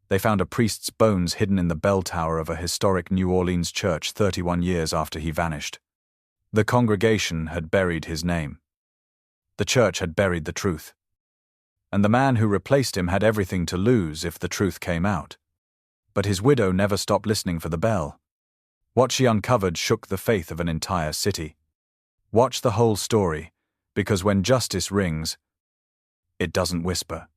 They found a priest's bones hidden in the bell tower of a historic New Orleans church 31 years after he vanished. The congregation had buried his name. The church had buried the truth. And the man who replaced him had everything to lose if the truth came out. But his widow never stopped listening for the bell. What she uncovered shook the faith of an entire city. Watch the whole story, because when justice rings, it doesn't whisper.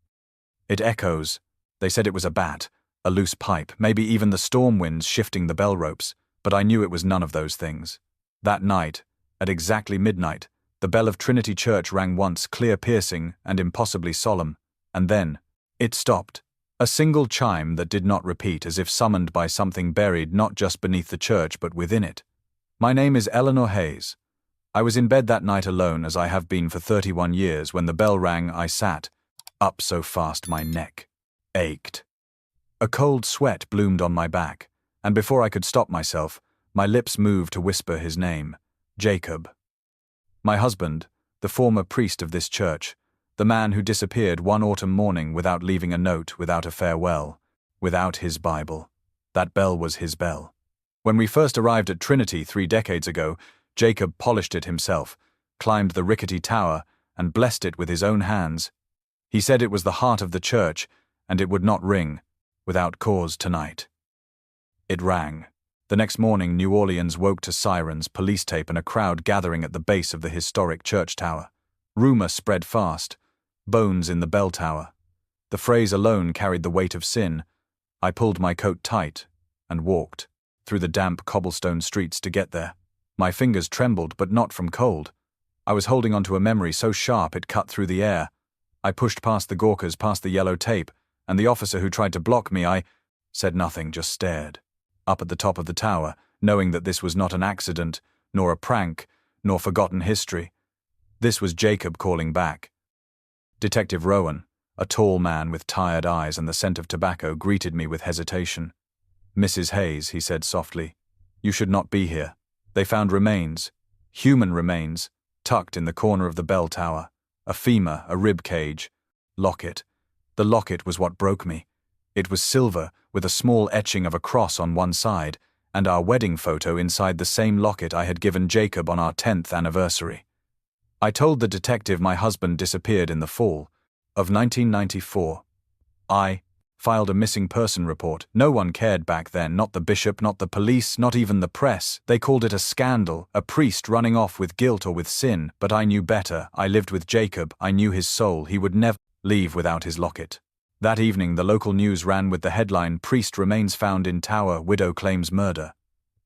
It echoes. They said it was a bat, a loose pipe, maybe even the storm winds shifting the bell ropes, but I knew it was none of those things. That night, at exactly midnight, the bell of Trinity Church rang once, clear, piercing, and impossibly solemn, and then it stopped. A single chime that did not repeat, as if summoned by something buried not just beneath the church but within it. My name is Eleanor Hayes. I was in bed that night alone, as I have been for 31 years. When the bell rang, I sat up so fast my neck ached. A cold sweat bloomed on my back, and before I could stop myself, my lips moved to whisper his name, Jacob. My husband, the former priest of this church, the man who disappeared one autumn morning without leaving a note, without a farewell, without his Bible. That bell was his bell. When we first arrived at Trinity 3 decades ago, Jacob polished it himself, climbed the rickety tower, and blessed it with his own hands. He said it was the heart of the church, and it would not ring without cause tonight. It rang. The next morning, New Orleans woke to sirens, police tape, and a crowd gathering at the base of the historic church tower. Rumor spread fast. Bones in the bell tower. The phrase alone carried the weight of sin. I pulled my coat tight and walked through the damp cobblestone streets to get there. My fingers trembled, but not from cold. I was holding onto a memory so sharp it cut through the air. I pushed past the gawkers, past the yellow tape, and the officer who tried to block me. I said nothing, just stared. Up at the top of the tower, knowing that this was not an accident, nor a prank, nor forgotten history. This was Jacob calling back. Detective Rowan, a tall man with tired eyes and the scent of tobacco, greeted me with hesitation. "Mrs. Hayes," he said softly, "you should not be here. They found remains, human remains, tucked in the corner of the bell tower. A femur, a rib cage, locket. The locket was what broke me. It was silver, with a small etching of a cross on one side, and our wedding photo inside the same locket I had given Jacob on our 10th anniversary. I told the detective my husband disappeared in the fall of 1994. I filed a missing person report. No one cared back then, not the bishop, not the police, not even the press. They called it a scandal, a priest running off with guilt or with sin, but I knew better. I lived with Jacob. I knew his soul. He would never leave without his locket. That evening, the local news ran with the headline, "Priest remains found in tower, widow claims murder."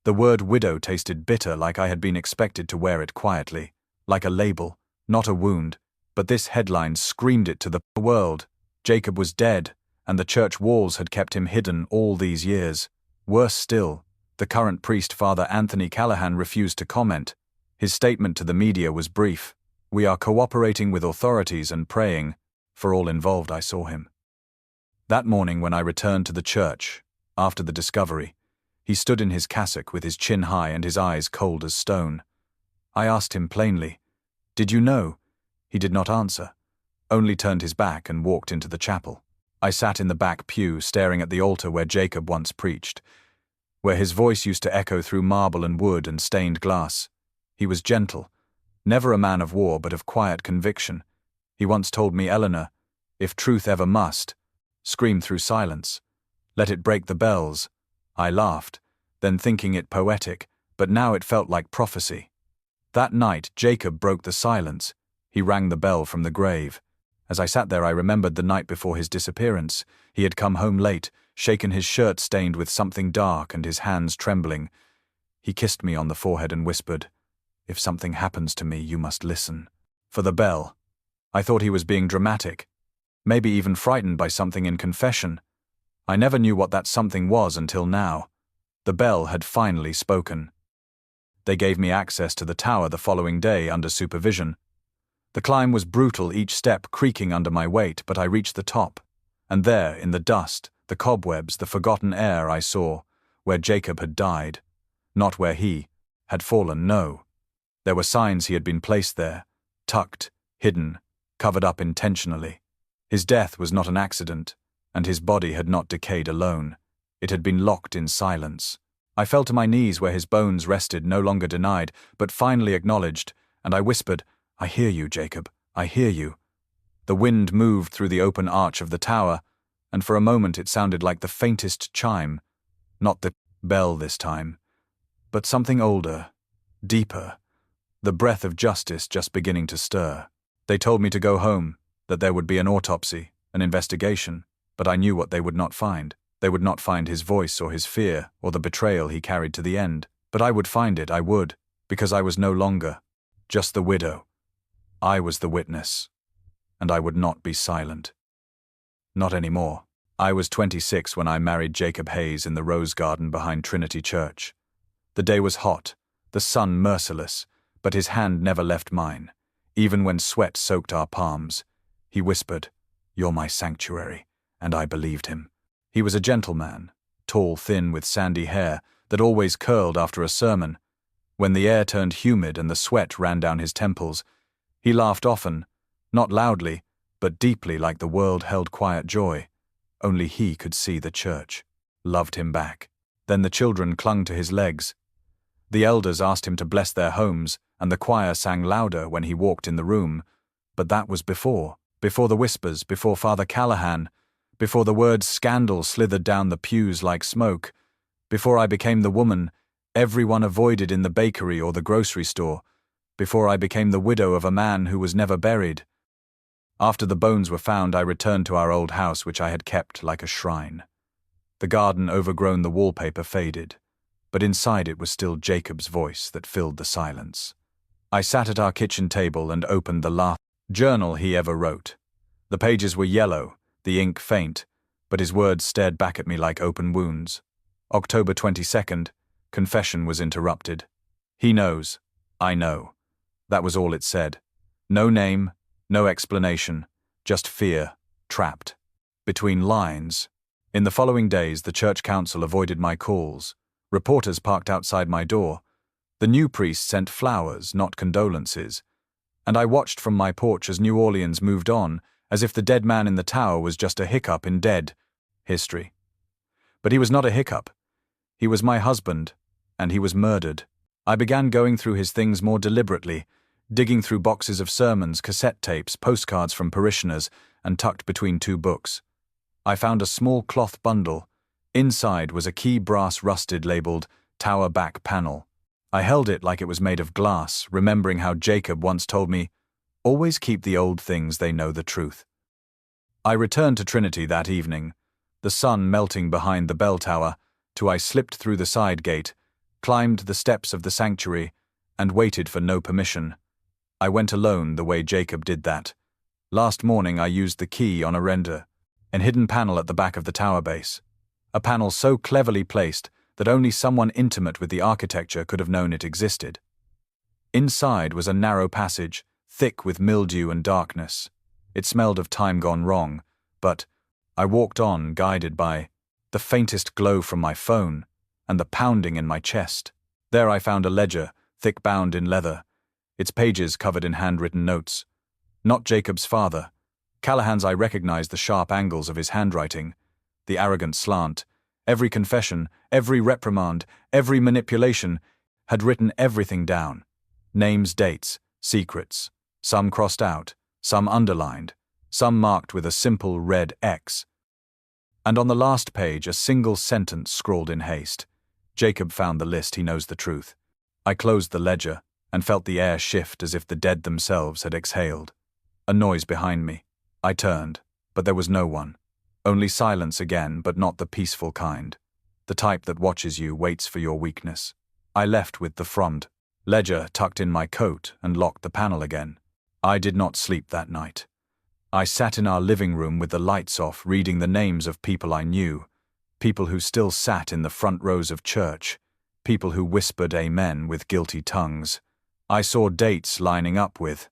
The word widow tasted bitter, like I had been expected to wear it quietly, like a label, not a wound, but this headline screamed it to the world. Jacob was dead, and the church walls had kept him hidden all these years. Worse still, the current priest, Father Anthony Callahan, refused to comment. His statement to the media was brief. "We are cooperating with authorities and praying for all involved." I saw him. That morning when I returned to the church, after the discovery, he stood in his cassock with his chin high and his eyes cold as stone. I asked him plainly, "Did you know?" He did not answer, only turned his back and walked into the chapel. I sat in the back pew, staring at the altar where Jacob once preached, where his voice used to echo through marble and wood and stained glass. He was gentle, never a man of war but of quiet conviction. He once told me, "Eleanor, if truth ever must, scream through silence. Let it break the bells." I laughed, then thinking it poetic, but now it felt like prophecy. That night, Jacob broke the silence. He rang the bell from the grave. As I sat there, I remembered the night before his disappearance. He had come home late, shaken, his shirt stained with something dark and his hands trembling. He kissed me on the forehead and whispered, "If something happens to me, you must listen for the bell." I thought he was being dramatic, maybe even frightened by something in confession. I never knew what that something was until now. The bell had finally spoken. They gave me access to the tower the following day under supervision. The climb was brutal, each step creaking under my weight, but I reached the top. And there, in the dust, the cobwebs, the forgotten air, I saw where Jacob had died. Not where he had fallen, no. There were signs he had been placed there, tucked, hidden, covered up intentionally. His death was not an accident, and his body had not decayed alone. It had been locked in silence. I fell to my knees where his bones rested, no longer denied, but finally acknowledged, and I whispered, "I hear you, Jacob, I hear you." The wind moved through the open arch of the tower, and for a moment it sounded like the faintest chime, not the bell this time, but something older, deeper, the breath of justice just beginning to stir. They told me to go home, that there would be an autopsy, an investigation, but I knew what they would not find. They would not find his voice or his fear or the betrayal he carried to the end. But I would find it, I would, because I was no longer just the widow. I was the witness, and I would not be silent. Not anymore. I was 26 when I married Jacob Hayes in the rose garden behind Trinity Church. The day was hot, the sun merciless, but his hand never left mine, even when sweat soaked our palms. He whispered, "You're my sanctuary," and I believed him. He was a gentleman, tall, thin, with sandy hair that always curled after a sermon. When the air turned humid and the sweat ran down his temples, he laughed often, not loudly, but deeply, like the world held quiet joy. Only he could see the church. Loved him back. Then the children clung to his legs. The elders asked him to bless their homes, and the choir sang louder when he walked in the room. But that was before the whispers, before Father Callahan, before the words scandal slithered down the pews like smoke, before I became the woman everyone avoided in the bakery or the grocery store, before I became the widow of a man who was never buried. After the bones were found, I returned to our old house, which I had kept like a shrine. The garden, overgrown, the wallpaper faded, but inside it was still Jacob's voice that filled the silence. I sat at our kitchen table and opened the last journal he ever wrote. The pages were yellow, the ink faint, but his words stared back at me like open wounds. October 22nd, confession was interrupted. He knows. I know. That was all it said. No name, no explanation, just fear, trapped. Between lines. In the following days, the church council avoided my calls. Reporters parked outside my door. The new priest sent flowers, not condolences. And I watched from my porch as New Orleans moved on, as if the dead man in the tower was just a hiccup in dead history. But he was not a hiccup. He was my husband, and he was murdered. I began going through his things more deliberately, digging through boxes of sermons, cassette tapes, postcards from parishioners, and tucked between two books. I found a small cloth bundle. Inside was a key brass rusted labeled Tower Back Panel. I held it like it was made of glass, remembering how Jacob once told me, "Always keep the old things, they know the truth." I returned to Trinity that evening, the sun melting behind the bell tower, till I slipped through the side gate, climbed the steps of the sanctuary, and waited for no permission. I went alone the way Jacob did that. Last morning I used the key on a render, an hidden panel at the back of the tower base. A panel so cleverly placed that only someone intimate with the architecture could have known it existed. Inside was a narrow passage, thick with mildew and darkness. It smelled of time gone wrong, but I walked on, guided by the faintest glow from my phone and the pounding in my chest. There I found a ledger, thick bound in leather, its pages covered in handwritten notes. Not Jacob's father. Callahan's. I recognized the sharp angles of his handwriting, the arrogant slant. Every confession, every reprimand, every manipulation had written everything down. Names, dates, secrets. Some crossed out, some underlined, some marked with a simple red X. And on the last page, a single sentence scrawled in haste. Jacob found the list, he knows the truth. I closed the ledger and felt the air shift as if the dead themselves had exhaled. A noise behind me. I turned, but there was no one. Only silence again, but not the peaceful kind. The type that watches you, waits for your weakness. I left with the front ledger tucked in my coat and locked the panel again. I did not sleep that night. I sat in our living room with the lights off, reading the names of people I knew, people who still sat in the front rows of church, people who whispered amen with guilty tongues. I saw dates lining up with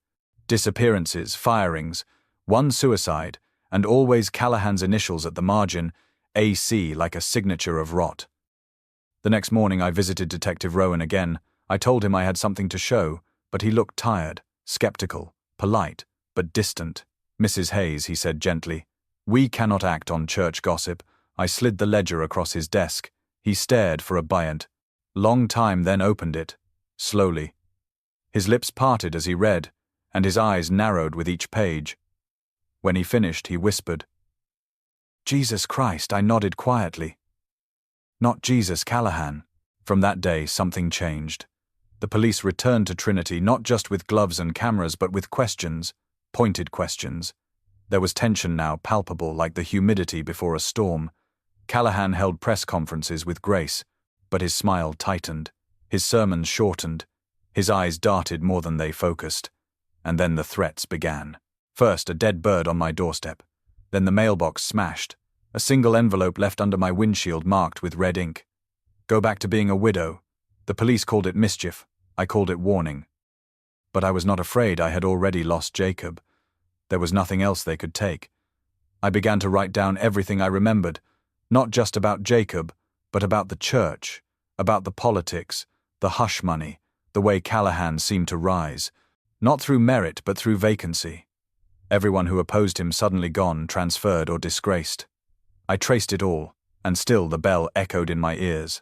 disappearances, firings, one suicide, and always Callahan's initials at the margin, AC, like a signature of rot. The next morning I visited Detective Rowan again. I told him I had something to show, but he looked tired, skeptical, polite, but distant. "Mrs. Hayes," he said gently, We cannot act on church gossip. I slid the ledger across his desk. He stared for a buoyant, long time, then opened it, slowly. His lips parted as he read, and his eyes narrowed with each page. When he finished, he whispered, "Jesus Christ," I nodded quietly. "Not Jesus Callahan." From that day, something changed. The police returned to Trinity not just with gloves and cameras, but with questions, pointed questions. There was tension now, palpable, like the humidity before a storm. Callahan held press conferences with grace, but his smile tightened, his sermons shortened, his eyes darted more than they focused. And then the threats began. First, a dead bird on my doorstep. Then the mailbox smashed, a single envelope left under my windshield marked with red ink. Go back to being a widow. The police called it mischief. I called it warning. But I was not afraid. I had already lost Jacob. There was nothing else they could take. I began to write down everything I remembered, not just about Jacob, but about the church, about the politics, the hush money, the way Callahan seemed to rise, not through merit but through vacancy. Everyone who opposed him suddenly gone, transferred, or disgraced. I traced it all, and still the bell echoed in my ears.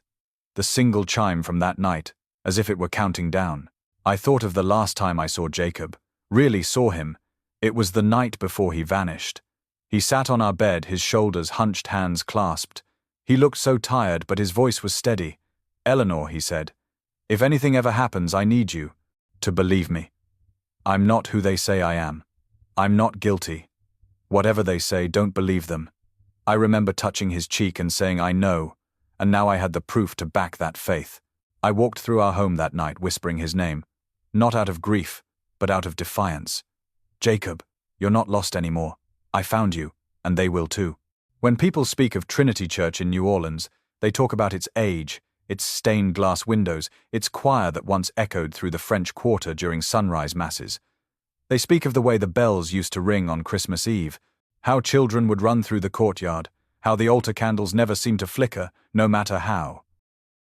The single chime from that night, as if it were counting down. I thought of the last time I saw Jacob, really saw him. It was the night before he vanished. He sat on our bed, his shoulders hunched, hands clasped. He looked so tired, but his voice was steady. "Eleanor," he said, "if anything ever happens, I need you to believe me. I'm not who they say I am. I'm not guilty. Whatever they say, don't believe them." I remember touching his cheek and saying, "I know," and now I had the proof to back that faith. I walked through our home that night whispering his name, not out of grief, but out of defiance. "Jacob, you're not lost anymore. I found you, and they will too." When people speak of Trinity Church in New Orleans, they talk about its age, its stained glass windows, its choir that once echoed through the French Quarter during sunrise masses. They speak of the way the bells used to ring on Christmas Eve, how children would run through the courtyard, how the altar candles never seemed to flicker, no matter how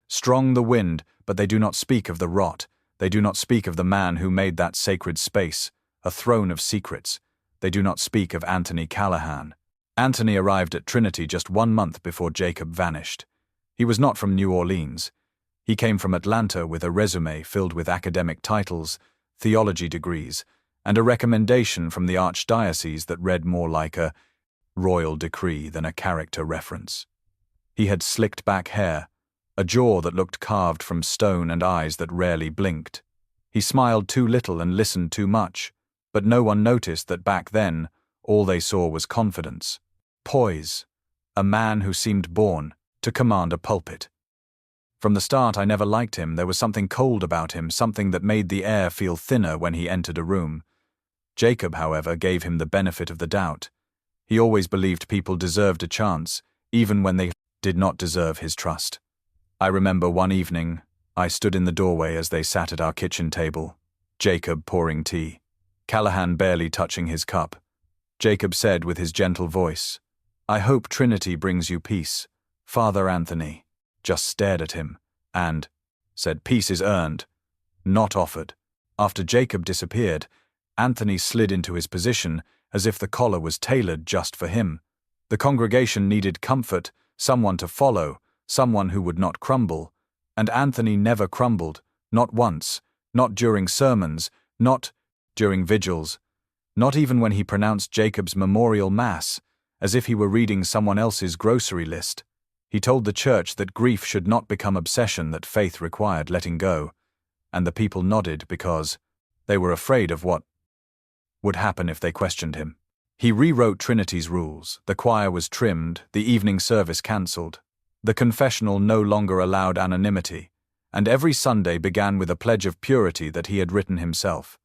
strong the wind, but they do not speak of the rot. They do not speak of the man who made that sacred space, a throne of secrets. They do not speak of Anthony Callahan. Anthony arrived at Trinity just 1 month before Jacob vanished. He was not from New Orleans. He came from Atlanta with a resume filled with academic titles, theology degrees, and a recommendation from the archdiocese that read more like a royal decree than a character reference. He had slicked back hair, a jaw that looked carved from stone, and eyes that rarely blinked. He smiled too little and listened too much, but no one noticed that back then all they saw was confidence, poise, a man who seemed born to command a pulpit. From the start, I never liked him. There was something cold about him, something that made the air feel thinner when he entered a room. Jacob, however, gave him the benefit of the doubt. He always believed people deserved a chance, even when they did not deserve his trust. I remember one evening, I stood in the doorway as they sat at our kitchen table, Jacob pouring tea, Callahan barely touching his cup. Jacob said with his gentle voice, "I hope Trinity brings you peace." Father Anthony just stared at him and said, "Peace is earned, not offered." After Jacob disappeared, Anthony slid into his position as if the collar was tailored just for him. The congregation needed comfort, someone to follow, someone who would not crumble. And Anthony never crumbled, not once, not during sermons, not during vigils, not even when he pronounced Jacob's memorial mass, as if he were reading someone else's grocery list. He told the church that grief should not become obsession, that faith required letting go. And the people nodded because they were afraid of what would happen if they questioned him. He rewrote Trinity's rules. The choir was trimmed, the evening service cancelled. The confessional no longer allowed anonymity, and every Sunday began with a pledge of purity that he had written himself.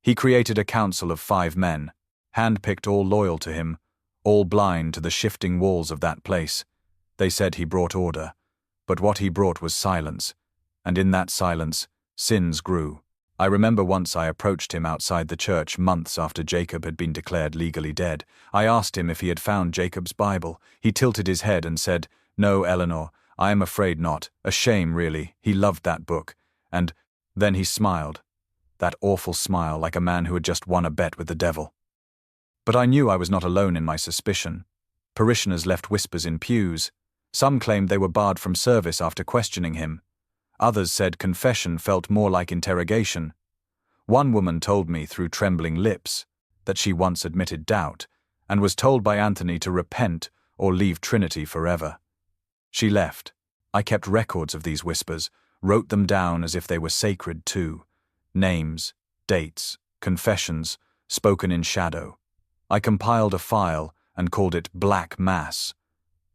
He created a council of 5 men, hand-picked, all loyal to him, all blind to the shifting walls of that place. They said he brought order, but what he brought was silence, and in that silence, sins grew. I remember once I approached him outside the church months after Jacob had been declared legally dead. I asked him if he had found Jacob's Bible. He tilted his head and said, "No, Eleanor, I am afraid not. A shame, really. He loved that book." And then he smiled. That awful smile, like a man who had just won a bet with the devil. But I knew I was not alone in my suspicion. Parishioners left whispers in pews. Some claimed they were barred from service after questioning him. Others said confession felt more like interrogation. One woman told me through trembling lips that she once admitted doubt and was told by Anthony to repent or leave Trinity forever. She left. I kept records of these whispers, wrote them down as if they were sacred too. Names, dates, confessions, spoken in shadow. I compiled a file and called it Black Mass.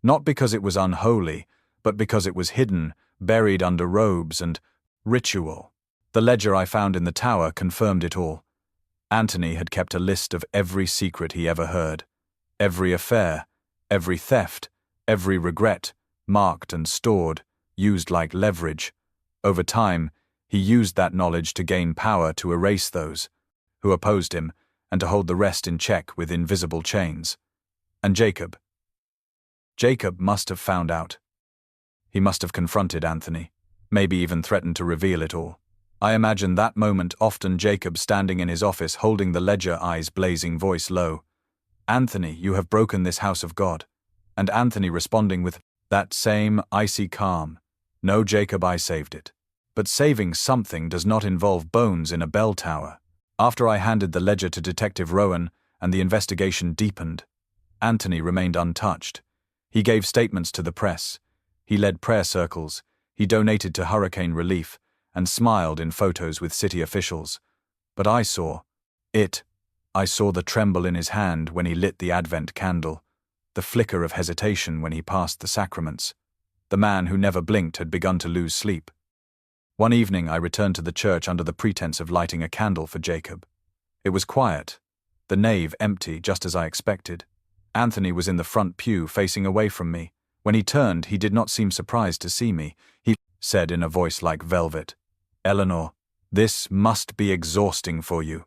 Not because it was unholy, but because it was hidden, buried under robes and ritual. The ledger I found in the tower confirmed it all. Anthony had kept a list of every secret he ever heard. Every affair, every theft, every regret, marked and stored, used like leverage. Over time, he used that knowledge to gain power to erase those who opposed him and to hold the rest in check with invisible chains. And Jacob must have found out. He must have confronted Anthony, maybe even threatened to reveal it all. I imagine that moment, often Jacob standing in his office holding the ledger, eyes blazing, voice low. "Anthony, you have broken this house of God." And Anthony responding with that same icy calm. "No, Jacob, I saved it." But saving something does not involve bones in a bell tower. After I handed the ledger to Detective Rowan and the investigation deepened, Anthony remained untouched. He gave statements to the press. He led prayer circles. He donated to hurricane relief and smiled in photos with city officials. But I saw it. I saw the tremble in his hand when he lit the Advent candle, the flicker of hesitation when he passed the sacraments. The man who never blinked had begun to lose sleep. One evening I returned to the church under the pretense of lighting a candle for Jacob. It was quiet, the nave empty, just as I expected. Anthony was in the front pew, facing away from me. When he turned, he did not seem surprised to see me. He said in a voice like velvet, "Eleanor, this must be exhausting for you.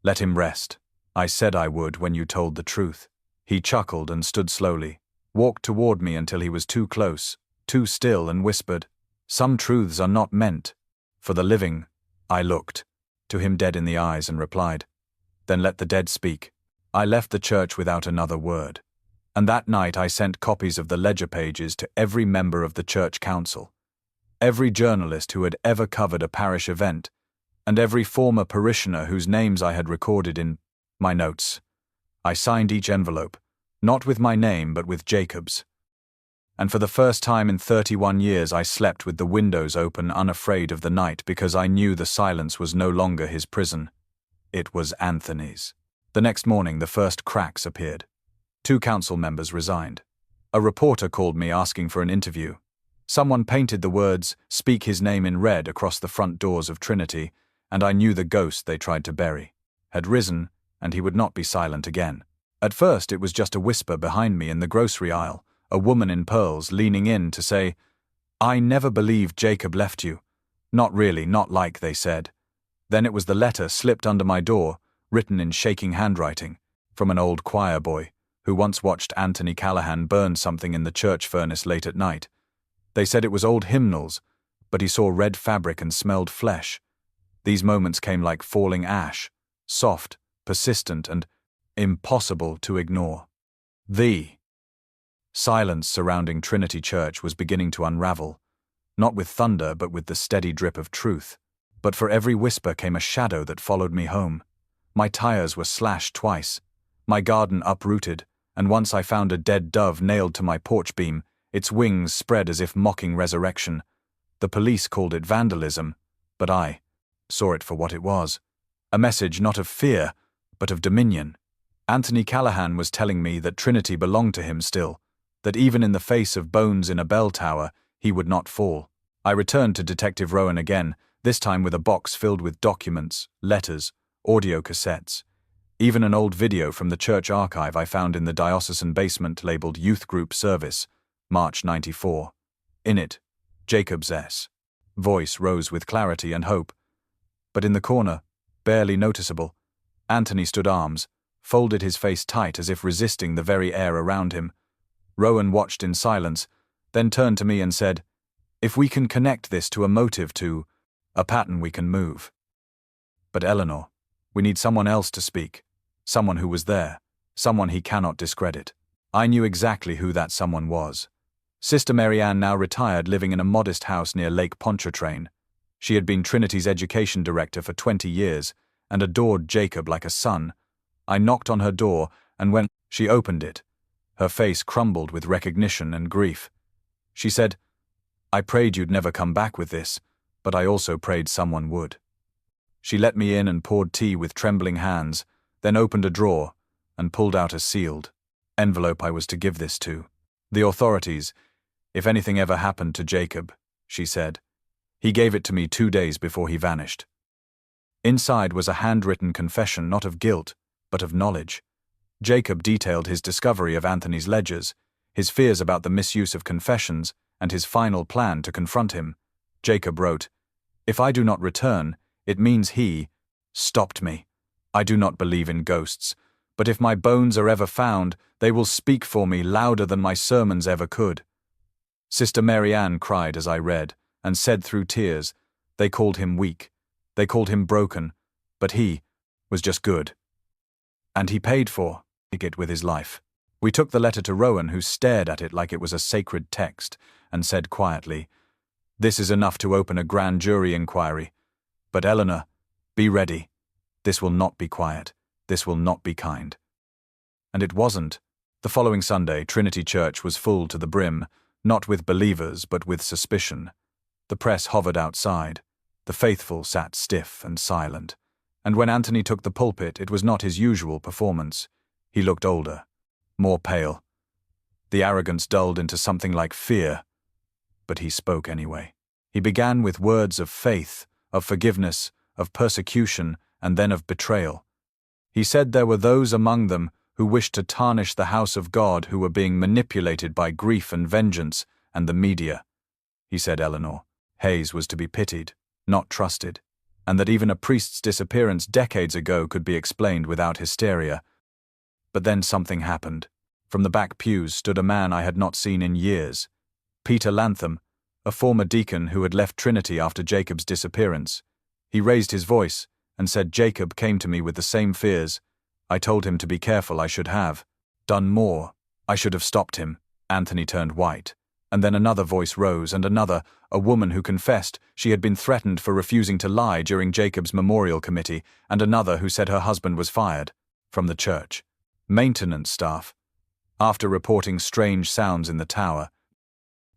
Let him rest. I said I would when you told the truth." He chuckled and stood slowly, walked toward me until he was too close, too still, and whispered, "Some truths are not meant for the living." I looked to him dead in the eyes and replied, "Then let the dead speak." I left the church without another word. And that night I sent copies of the ledger pages to every member of the church council, every journalist who had ever covered a parish event, and every former parishioner whose names I had recorded in my notes. I signed each envelope, not with my name but with Jacob's. And for the first time in 31 years I slept with the windows open, unafraid of the night, because I knew the silence was no longer his prison. It was Anthony's. The next morning the first cracks appeared. 2 council members resigned. A reporter called me asking for an interview. Someone painted the words, "Speak his name," in red across the front doors of Trinity, and I knew the ghost they tried to bury had risen, and he would not be silent again. At first it was just a whisper behind me in the grocery aisle, a woman in pearls leaning in to say, "I never believed Jacob left you." Not really, not like they said. Then it was the letter slipped under my door, written in shaking handwriting, from an old choir boy who once watched Anthony Callahan burn something in the church furnace late at night. They said it was old hymnals, but he saw red fabric and smelled flesh. These moments came like falling ash, soft, persistent, and impossible to ignore. The silence surrounding Trinity Church was beginning to unravel, not with thunder but with the steady drip of truth. But for every whisper came a shadow that followed me home. My tires were slashed twice, my garden uprooted, and once I found a dead dove nailed to my porch beam, its wings spread as if mocking resurrection. The police called it vandalism, but I saw it for what it was. A message not of fear, but of dominion. Anthony Callahan was telling me that Trinity belonged to him still, that even in the face of bones in a bell tower, he would not fall. I returned to Detective Rowan again, this time with a box filled with documents, letters, audio cassettes. Even an old video from the church archive I found in the diocesan basement labeled Youth Group Service, March '94. In it, Jacob's voice rose with clarity and hope. But in the corner, barely noticeable, Anthony stood arms, folded his face tight as if resisting the very air around him. Rowan watched in silence, then turned to me and said, "If we can connect this to a motive, to a pattern, we can move. But Eleanor, we need someone else to speak, someone who was there, someone he cannot discredit. I knew exactly who that someone was. Sister Marianne, now retired, living in a modest house near Lake Pontchartrain. She had been Trinity's education director for 20 years and adored Jacob like a son. I knocked on her door, and when she opened it, her face crumbled with recognition and grief. She said, "I prayed you'd never come back with this, but I also prayed someone would." She let me in and poured tea with trembling hands, then opened a drawer and pulled out a sealed envelope I was to give this to. "The authorities, if anything ever happened to Jacob," she said. "He gave it to me 2 days before he vanished." Inside was a handwritten confession, not of guilt, but of knowledge. Jacob detailed his discovery of Anthony's ledgers, his fears about the misuse of confessions, and his final plan to confront him. Jacob wrote, "If I do not return, it means he stopped me. I do not believe in ghosts, but if my bones are ever found, they will speak for me louder than my sermons ever could." Sister Marianne cried as I read, and said through tears, "They called him weak, they called him broken, but he was just good. And he paid for it with his life." We took the letter to Rowan, who stared at it like it was a sacred text, and said quietly, "This is enough to open a grand jury inquiry. But Eleanor, be ready. This will not be quiet. This will not be kind." And it wasn't. The following Sunday, Trinity Church was full to the brim, not with believers, but with suspicion. The press hovered outside. The faithful sat stiff and silent. And when Anthony took the pulpit, it was not his usual performance. He looked older, more pale. The arrogance dulled into something like fear. But he spoke anyway. He began with words of faith, of forgiveness, of persecution, and then of betrayal. He said there were those among them who wished to tarnish the house of God, who were being manipulated by grief and vengeance and the media. He said Eleanor Hayes was to be pitied, not trusted, and that even a priest's disappearance decades ago could be explained without hysteria. But then something happened. From the back pews stood a man I had not seen in years. Peter Lantham, a former deacon who had left Trinity after Jacob's disappearance. He raised his voice and said Jacob came to me with the same fears. I told him to be careful. I should have done more. I should have stopped him. Anthony turned white. And then another voice rose, and another, a woman who confessed she had been threatened for refusing to lie during Jacob's memorial committee, and another who said her husband was fired from the church maintenance staff after reporting strange sounds in the tower.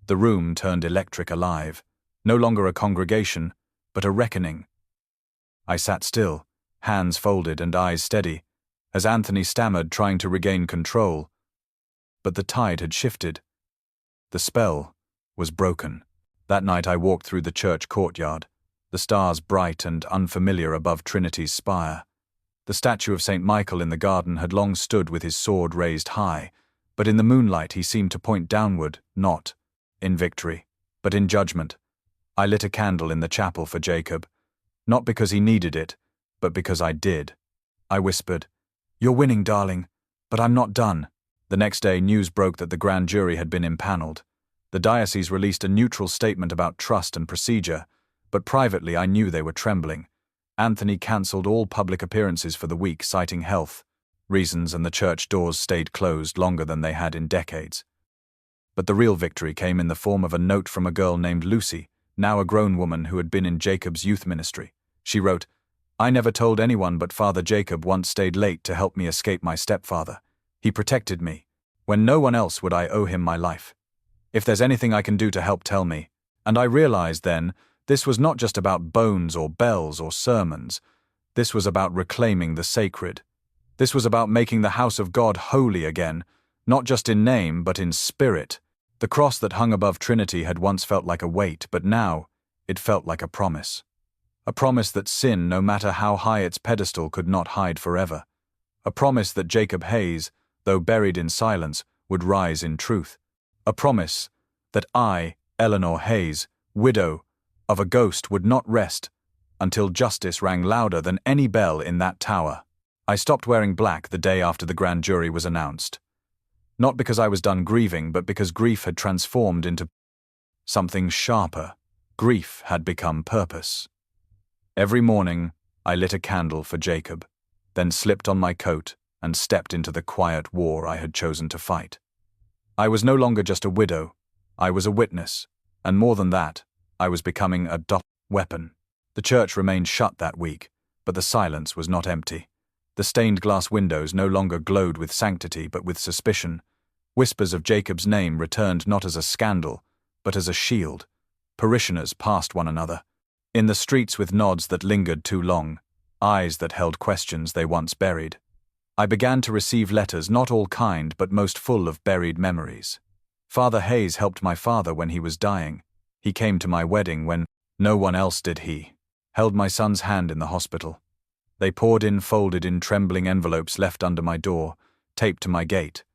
The room turned electric alive, no longer a congregation, but a reckoning. I sat still, hands folded and eyes steady, as Anthony stammered, trying to regain control. But the tide had shifted. The spell was broken. That night I walked through the church courtyard, the stars bright and unfamiliar above Trinity's spire. The statue of St. Michael in the garden had long stood with his sword raised high, but in the moonlight he seemed to point downward, not in victory, but in judgment. I lit a candle in the chapel for Jacob, not because he needed it, but because I did. I whispered, "You're winning, darling, but I'm not done." The next day, news broke that the grand jury had been impaneled. The diocese released a neutral statement about trust and procedure, but privately I knew they were trembling. Anthony cancelled all public appearances for the week, citing health reasons, and the church doors stayed closed longer than they had in decades. But the real victory came in the form of a note from a girl named Lucy, now a grown woman who had been in Jacob's youth ministry. She wrote, "I never told anyone, but Father Jacob once stayed late to help me escape my stepfather. He protected me. When no one else would, I owe him my life. If there's anything I can do to help, tell me." And I realized then, this was not just about bones or bells or sermons. This was about reclaiming the sacred. This was about making the house of God holy again, not just in name, but in spirit. The cross that hung above Trinity had once felt like a weight, but now it felt like a promise. A promise that sin, no matter how high its pedestal, could not hide forever. A promise that Jacob Hayes, though buried in silence, would rise in truth. A promise that I, Eleanor Hayes, widow of a ghost, would not rest until justice rang louder than any bell in that tower. I stopped wearing black the day after the grand jury was announced. Not because I was done grieving, but because grief had transformed into something sharper. Grief had become purpose. Every morning, I lit a candle for Jacob, then slipped on my coat and stepped into the quiet war I had chosen to fight. I was no longer just a widow, I was a witness, and more than that, I was becoming a weapon. The church remained shut that week, but the silence was not empty. The stained glass windows no longer glowed with sanctity but with suspicion. Whispers of Jacob's name returned not as a scandal, but as a shield. Parishioners passed one another, in the streets with nods that lingered too long, eyes that held questions they once buried. I began to receive letters, not all kind but most full of buried memories. Father Hayes helped my father when he was dying. He came to my wedding when no one else did. He held my son's hand in the hospital. They poured in folded in trembling envelopes left under my door, taped to my gate.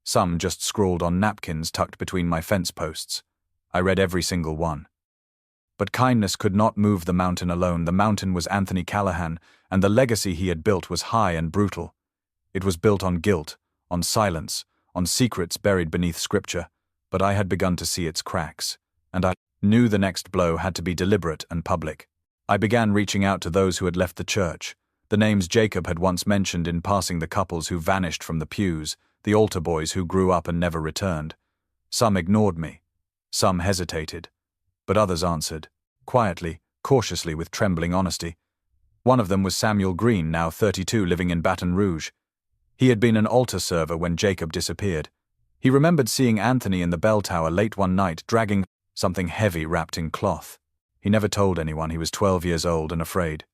Some just scrawled on napkins tucked between my fence posts. I read every single one. But kindness could not move the mountain alone. The mountain was Anthony Callahan, and the legacy he had built was high and brutal. It was built on guilt, on silence, on secrets buried beneath scripture, but I had begun to see its cracks, and I knew the next blow had to be deliberate and public. I began reaching out to those who had left the church, the names Jacob had once mentioned in passing, the couples who vanished from the pews, the altar boys who grew up and never returned. Some ignored me, some hesitated, but others answered, quietly, cautiously, with trembling honesty. One of them was Samuel Green, now 32, living in Baton Rouge. He had been an altar server when Jacob disappeared. He remembered seeing Anthony in the bell tower late one night, dragging something heavy wrapped in cloth. He never told anyone. He was 12 years old and afraid.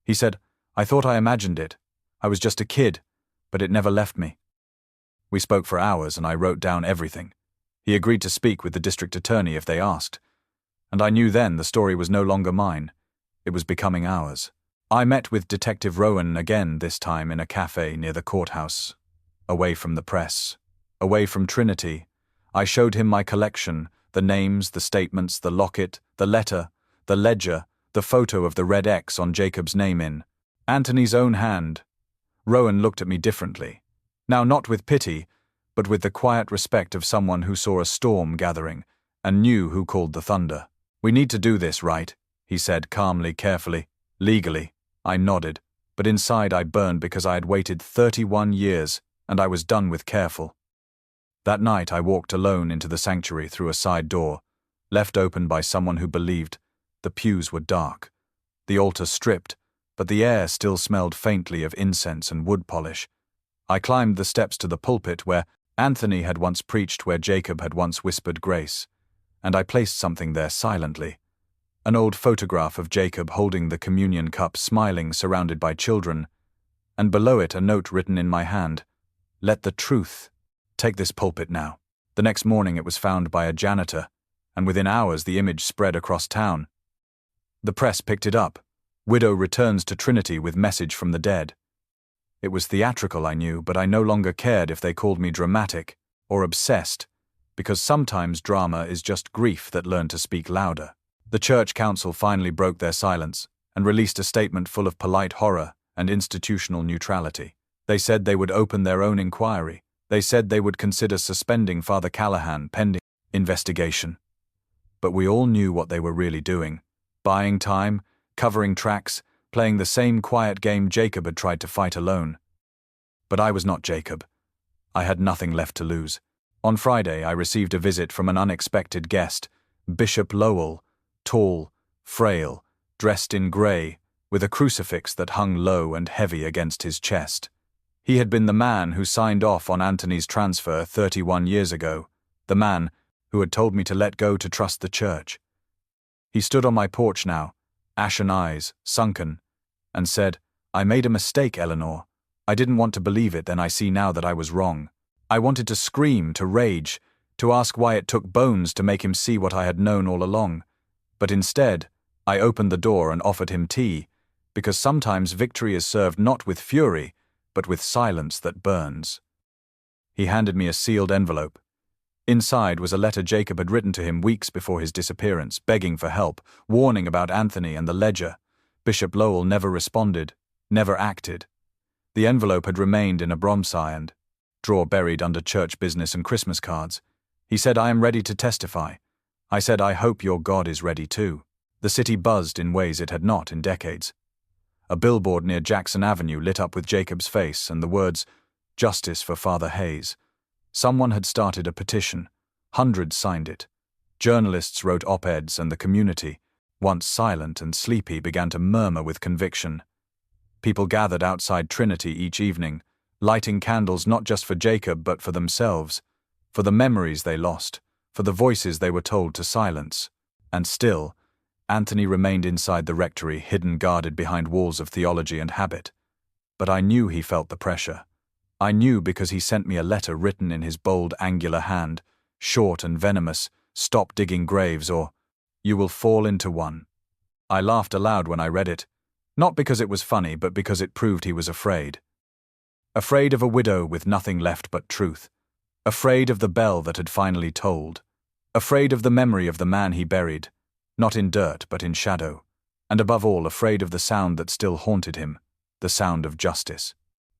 He said, "I thought I imagined it. I was just a kid, but it never left me." We spoke for hours and I wrote down everything. He agreed to speak with the district attorney if they asked. And I knew then the story was no longer mine. It was becoming ours. I met with Detective Rowan again, this time in a cafe near the courthouse. Away from the press. Away from Trinity. I showed him my collection, the names, the statements, the locket, the letter, the ledger, the photo of the red X on Jacob's name in Anthony's own hand. Rowan looked at me differently. Now not with pity, but with the quiet respect of someone who saw a storm gathering and knew who called the thunder. "We need to do this, right?" he said calmly, carefully. "Legally." I nodded, but inside I burned because I had waited 31 years and I was done with careful. That night I walked alone into the sanctuary through a side door, left open by someone who believed. The pews were dark, the altar stripped, but the air still smelled faintly of incense and wood polish. I climbed the steps to the pulpit where Anthony had once preached, where Jacob had once whispered grace, and I placed something there silently. An old photograph of Jacob holding the communion cup, smiling, surrounded by children, and below it a note written in my hand, "Let the truth take this pulpit now." The next morning it was found by a janitor, and within hours the image spread across town. The press picked it up. "Widow returns to Trinity with message from the dead." It was theatrical, I knew, but I no longer cared if they called me dramatic or obsessed, because sometimes drama is just grief that learned to speak louder. The church council finally broke their silence and released a statement full of polite horror and institutional neutrality. They said they would open their own inquiry. They said they would consider suspending Father Callahan pending investigation. But we all knew what they were really doing. Buying time, covering tracks, playing the same quiet game Jacob had tried to fight alone. But I was not Jacob. I had nothing left to lose. On Friday I received a visit from an unexpected guest, Bishop Lowell, tall, frail, dressed in grey, with a crucifix that hung low and heavy against his chest. He had been the man who signed off on Anthony's transfer 31 years ago, the man who had told me to let go, to trust the church. He stood on my porch now, ashen eyes, sunken, and said, "I made a mistake, Eleanor. I didn't want to believe it, then I see now that I was wrong." I wanted to scream, to rage, to ask why it took bones to make him see what I had known all along. But instead, I opened the door and offered him tea, because sometimes victory is served not with fury, but with silence that burns. He handed me a sealed envelope. Inside was a letter Jacob had written to him weeks before his disappearance, begging for help, warning about Anthony and the ledger. Bishop Lowell never responded, never acted. The envelope had remained in a bromsand drawer buried under church business and Christmas cards. He said, "I am ready to testify." I said, "I hope your God is ready too." The city buzzed in ways it had not in decades. A billboard near Jackson Avenue lit up with Jacob's face and the words, Justice for Father Hayes. Someone had started a petition. Hundreds signed it. Journalists wrote op-eds, and the community, once silent and sleepy, began to murmur with conviction. People gathered outside Trinity each evening, lighting candles not just for Jacob but for themselves, for the memories they lost, for the voices they were told to silence. And still, Anthony remained inside the rectory, hidden, guarded behind walls of theology and habit. But I knew he felt the pressure. I knew because he sent me a letter written in his bold, angular hand, short and venomous: "Stop digging graves, or you will fall into one." I laughed aloud when I read it, not because it was funny, but because it proved he was afraid. Afraid of a widow with nothing left but truth. Afraid of the bell that had finally tolled. Afraid of the memory of the man he buried, not in dirt but in shadow. And above all, afraid of the sound that still haunted him, the sound of justice,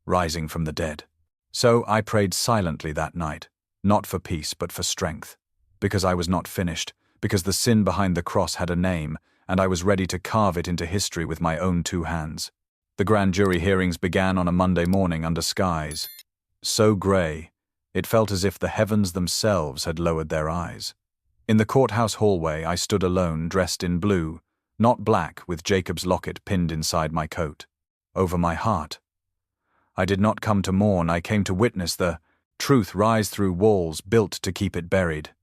rising from the dead. So I prayed silently that night, not for peace but for strength, because I was not finished, because the sin behind the cross had a name, and I was ready to carve it into history with my own 2 hands. The grand jury hearings began on a Monday morning under skies so grey, it felt as if the heavens themselves had lowered their eyes. In the courthouse hallway I stood alone, dressed in blue, not black, with Jacob's locket pinned inside my coat, over my heart. I did not come to mourn, I came to witness the truth rise through walls built to keep it buried.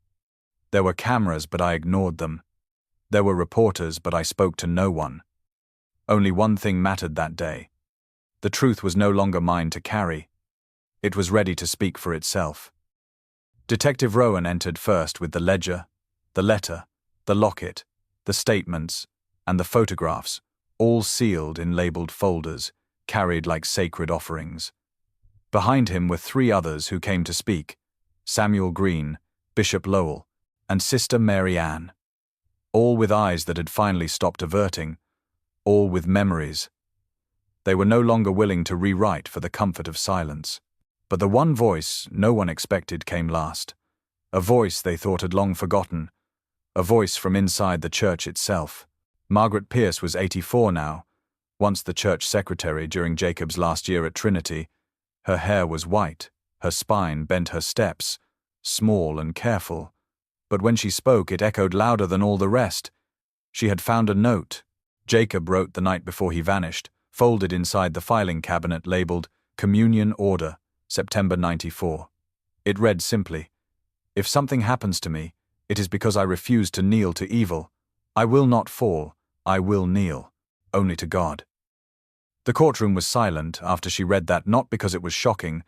There were cameras, but I ignored them. There were reporters, but I spoke to no one. Only one thing mattered that day. The truth was no longer mine to carry. It was ready to speak for itself. Detective Rowan entered first with the ledger, the letter, the locket, the statements, and the photographs, all sealed in labeled folders, carried like sacred offerings. Behind him were 3 others who came to speak: Samuel Green, Bishop Lowell, and Sister Mary Ann. All with eyes that had finally stopped averting, all with memories. They were no longer willing to rewrite for the comfort of silence. But the one voice no one expected came last. A voice they thought had long forgotten. A voice from inside the church itself. Margaret Pierce was 84 now, once the church secretary during Jacob's last year at Trinity. Her hair was white, her spine bent her steps, small and careful. But when she spoke, it echoed louder than all the rest. She had found a note Jacob wrote the night before he vanished, folded inside the filing cabinet, labeled Communion Order, September 94. It read simply: "If something happens to me, it is because I refuse to kneel to evil. I will not fall, I will kneel, only to God." The courtroom was silent after she read that, not because it was shocking,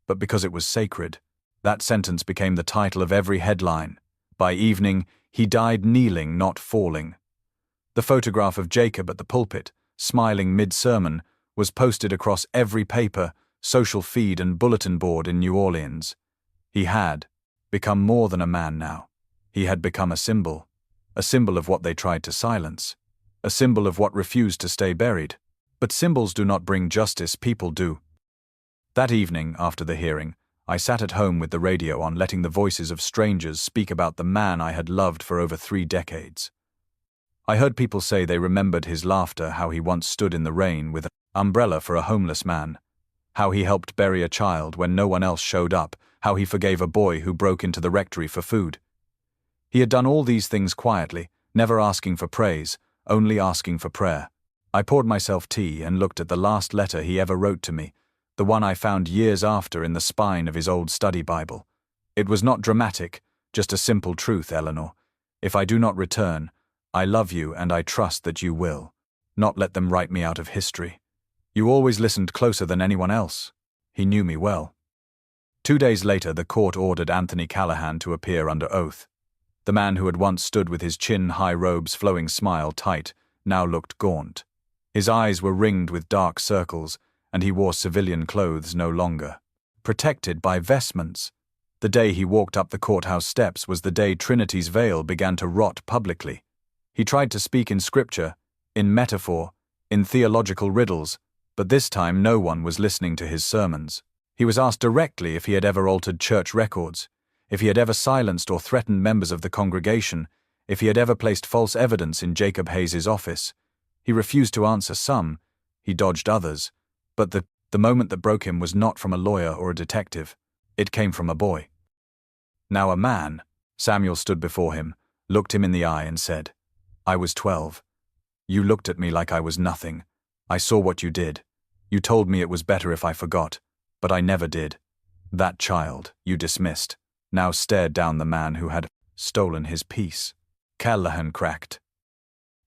but because it was sacred. That sentence became the title of every headline. By evening, he died kneeling, not falling. The photograph of Jacob at the pulpit, smiling mid-sermon, was posted across every paper, social feed and bulletin board in New Orleans. He had become more than a man now. He had become a symbol of what they tried to silence, a symbol of what refused to stay buried. But symbols do not bring justice, people do. That evening, after the hearing, I sat at home with the radio on, letting the voices of strangers speak about the man I had loved for over 3 decades. I heard people say they remembered his laughter, how he once stood in the rain with an umbrella for a homeless man, how he helped bury a child when no one else showed up, how he forgave a boy who broke into the rectory for food. He had done all these things quietly, never asking for praise, only asking for prayer. I poured myself tea and looked at the last letter he ever wrote to me, the one I found years after in the spine of his old study Bible. It was not dramatic, just a simple truth: "Eleanor, if I do not return, I love you and I trust that you will not let them write me out of history. You always listened closer than anyone else." He knew me well. 2 days later, the court ordered Anthony Callahan to appear under oath. The man who had once stood with his chin-high robes flowing smile tight now looked gaunt. His eyes were ringed with dark circles, and he wore civilian clothes no longer, protected by vestments. The day he walked up the courthouse steps was the day Trinity's veil began to rot publicly. He tried to speak in scripture, in metaphor, in theological riddles, but this time no one was listening to his sermons. He was asked directly if he had ever altered church records, if he had ever silenced or threatened members of the congregation, if he had ever placed false evidence in Jacob Hayes's office. He refused to answer some, he dodged others, but the The moment that broke him was not from a lawyer or a detective. It came from a boy. Now a man. Samuel stood before him, looked him in the eye and said, "I was 12. You looked at me like I was nothing. I saw what you did. You told me it was better if I forgot, but I never did. That child, you dismissed, now stared down the man who had stolen his peace." Callahan cracked.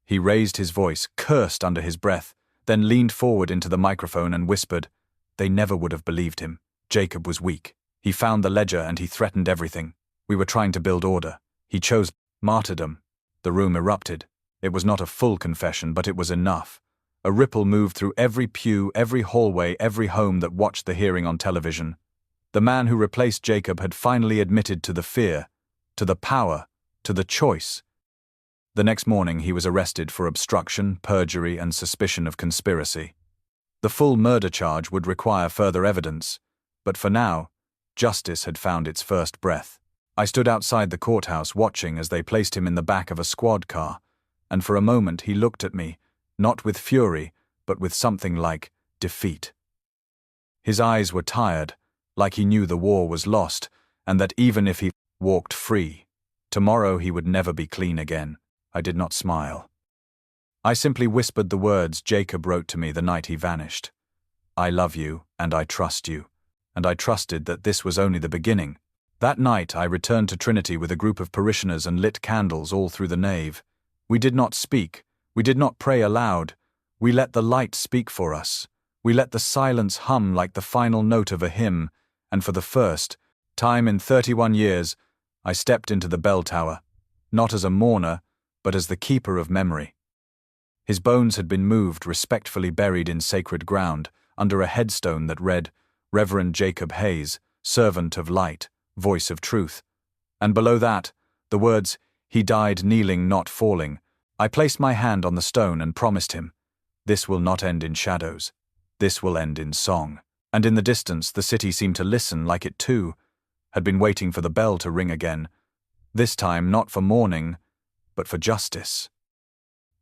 He raised his voice, cursed under his breath, then leaned forward into the microphone and whispered. They never would have believed him. Jacob was weak. He found the ledger and he threatened everything. We were trying to build order. He chose martyrdom. The room erupted. It was not a full confession, but it was enough. A ripple moved through every pew, every hallway, every home that watched the hearing on television. The man who replaced Jacob had finally admitted to the fear, to the power, to the choice. The next morning he was arrested for obstruction, perjury, and suspicion of conspiracy. The full murder charge would require further evidence, but for now, justice had found its first breath. I stood outside the courthouse watching as they placed him in the back of a squad car, and for a moment he looked at me, not with fury, but with something like defeat. His eyes were tired, like he knew the war was lost, and that even if he walked free, tomorrow he would never be clean again. I did not smile. I simply whispered the words Jacob wrote to me the night he vanished. I love you, and I trust you. And I trusted that this was only the beginning. That night I returned to Trinity with a group of parishioners and lit candles all through the nave. We did not speak. We did not pray aloud. We let the light speak for us. We let the silence hum like the final note of a hymn, and for the first time in 31 years, I stepped into the bell tower, not as a mourner, but as the keeper of memory. His bones had been moved, respectfully buried in sacred ground, under a headstone that read, Reverend Jacob Hayes, Servant of Light, Voice of Truth. And below that, the words, He died kneeling, not falling. I placed my hand on the stone and promised him, this will not end in shadows. This will end in song. And in the distance, the city seemed to listen like it too had been waiting for the bell to ring again, this time not for mourning, but for justice.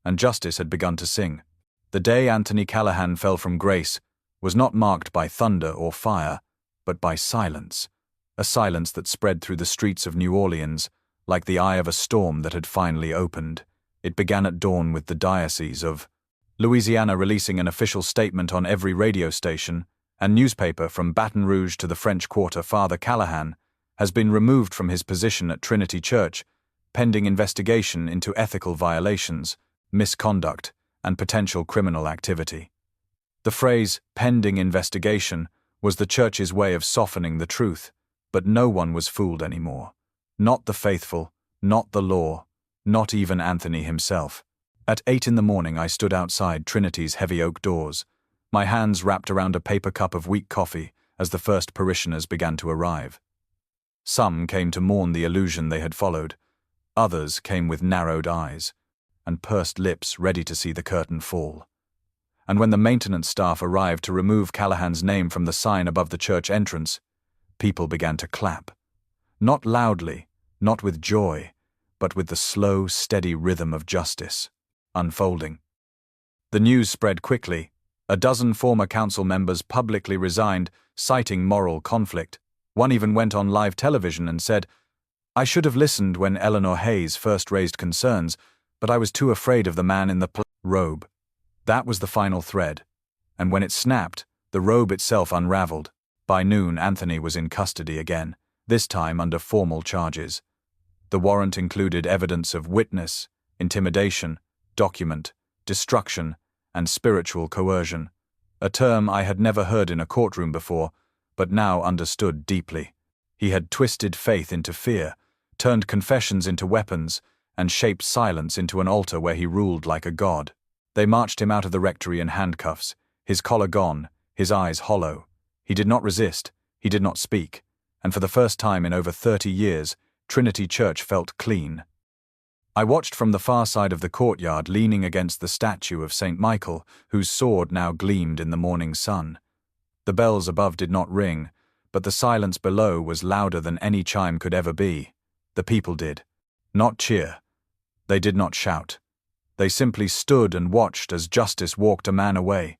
And justice had begun to sing. The day Anthony Callahan fell from grace was not marked by thunder or fire, but by silence, a silence that spread through the streets of New Orleans like the eye of a storm that had finally opened. It began at dawn with the Diocese of Louisiana releasing an official statement on every radio station and newspaper from Baton Rouge to the French Quarter. Father Callahan has been removed from his position at Trinity Church, pending investigation into ethical violations, misconduct, and potential criminal activity. The phrase, pending investigation, was the church's way of softening the truth, but no one was fooled anymore. Not the faithful, not the law, not even Anthony himself. At 8 in the morning I stood outside Trinity's heavy oak doors, my hands wrapped around a paper cup of weak coffee as the first parishioners began to arrive. Some came to mourn the illusion they had followed. Others came with narrowed eyes and pursed lips ready to see the curtain fall. And when the maintenance staff arrived to remove Callahan's name from the sign above the church entrance, people began to clap. Not loudly, not with joy, but with the slow, steady rhythm of justice unfolding. The news spread quickly. A dozen former council members publicly resigned, citing moral conflict. One even went on live television and said, I should have listened when Eleanor Hayes first raised concerns, but I was too afraid of the man in the robe. That was the final thread, and when it snapped, the robe itself unraveled. By noon, Anthony was in custody again, this time under formal charges. The warrant included evidence of witness, intimidation, document, destruction, and spiritual coercion, a term I had never heard in a courtroom before, but now understood deeply. He had twisted faith into fear, turned confessions into weapons, and shaped silence into an altar where he ruled like a god. They marched him out of the rectory in handcuffs, his collar gone, his eyes hollow. He did not resist, he did not speak, and for the first time in over 30 years, Trinity Church felt clean. I watched from the far side of the courtyard, leaning against the statue of St. Michael, whose sword now gleamed in the morning sun. The bells above did not ring, but the silence below was louder than any chime could ever be. The people did not cheer. They did not shout. They simply stood and watched as justice walked a man away,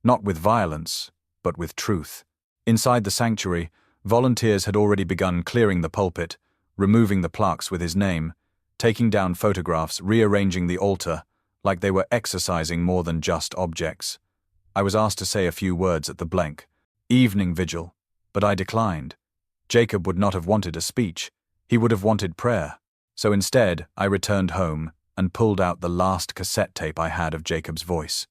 not with violence, but with truth. Inside the sanctuary, volunteers had already begun clearing the pulpit, removing the plaques with his name, taking down photographs, rearranging the altar, like they were exercising more than just objects. I was asked to say a few words at the blank evening vigil, but I declined. Jacob would not have wanted a speech. He would have wanted prayer. So instead, I returned home and pulled out the last cassette tape I had of Jacob's voice.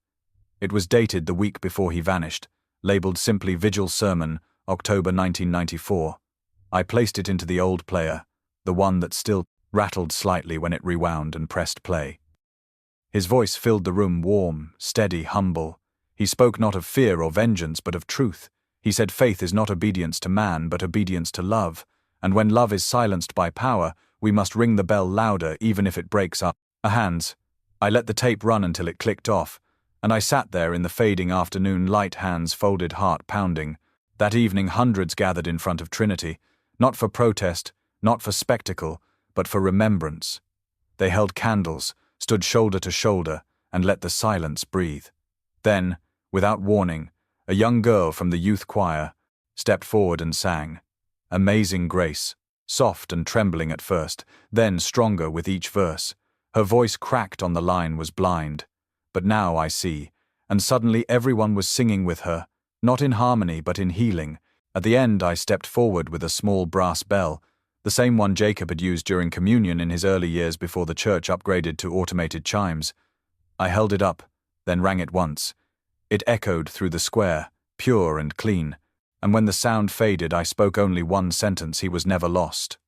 It was dated the week before he vanished, labeled simply Vigil Sermon, October 1994. I placed it into the old player, the one that still rattled slightly when it rewound and pressed play. His voice filled the room, warm, steady, humble. He spoke not of fear or vengeance, but of truth. He said faith is not obedience to man, but obedience to love, and when love is silenced by power, we must ring the bell louder even if it breaks our hands. I let the tape run until it clicked off, and I sat there in the fading afternoon light, hands folded, heart pounding. That evening hundreds gathered in front of Trinity, not for protest, not for spectacle, but for remembrance. They held candles, stood shoulder to shoulder, and let the silence breathe. Then, without warning, a young girl from the youth choir stepped forward and sang, Amazing Grace, soft and trembling at first, then stronger with each verse. Her voice cracked on the line was blind. But now I see, and suddenly everyone was singing with her, not in harmony but in healing. At the end I stepped forward with a small brass bell, the same one Jacob had used during communion in his early years before the church upgraded to automated chimes. I held it up, then rang it once. It echoed through the square, pure and clean, and when the sound faded I spoke only one sentence: he was never lost,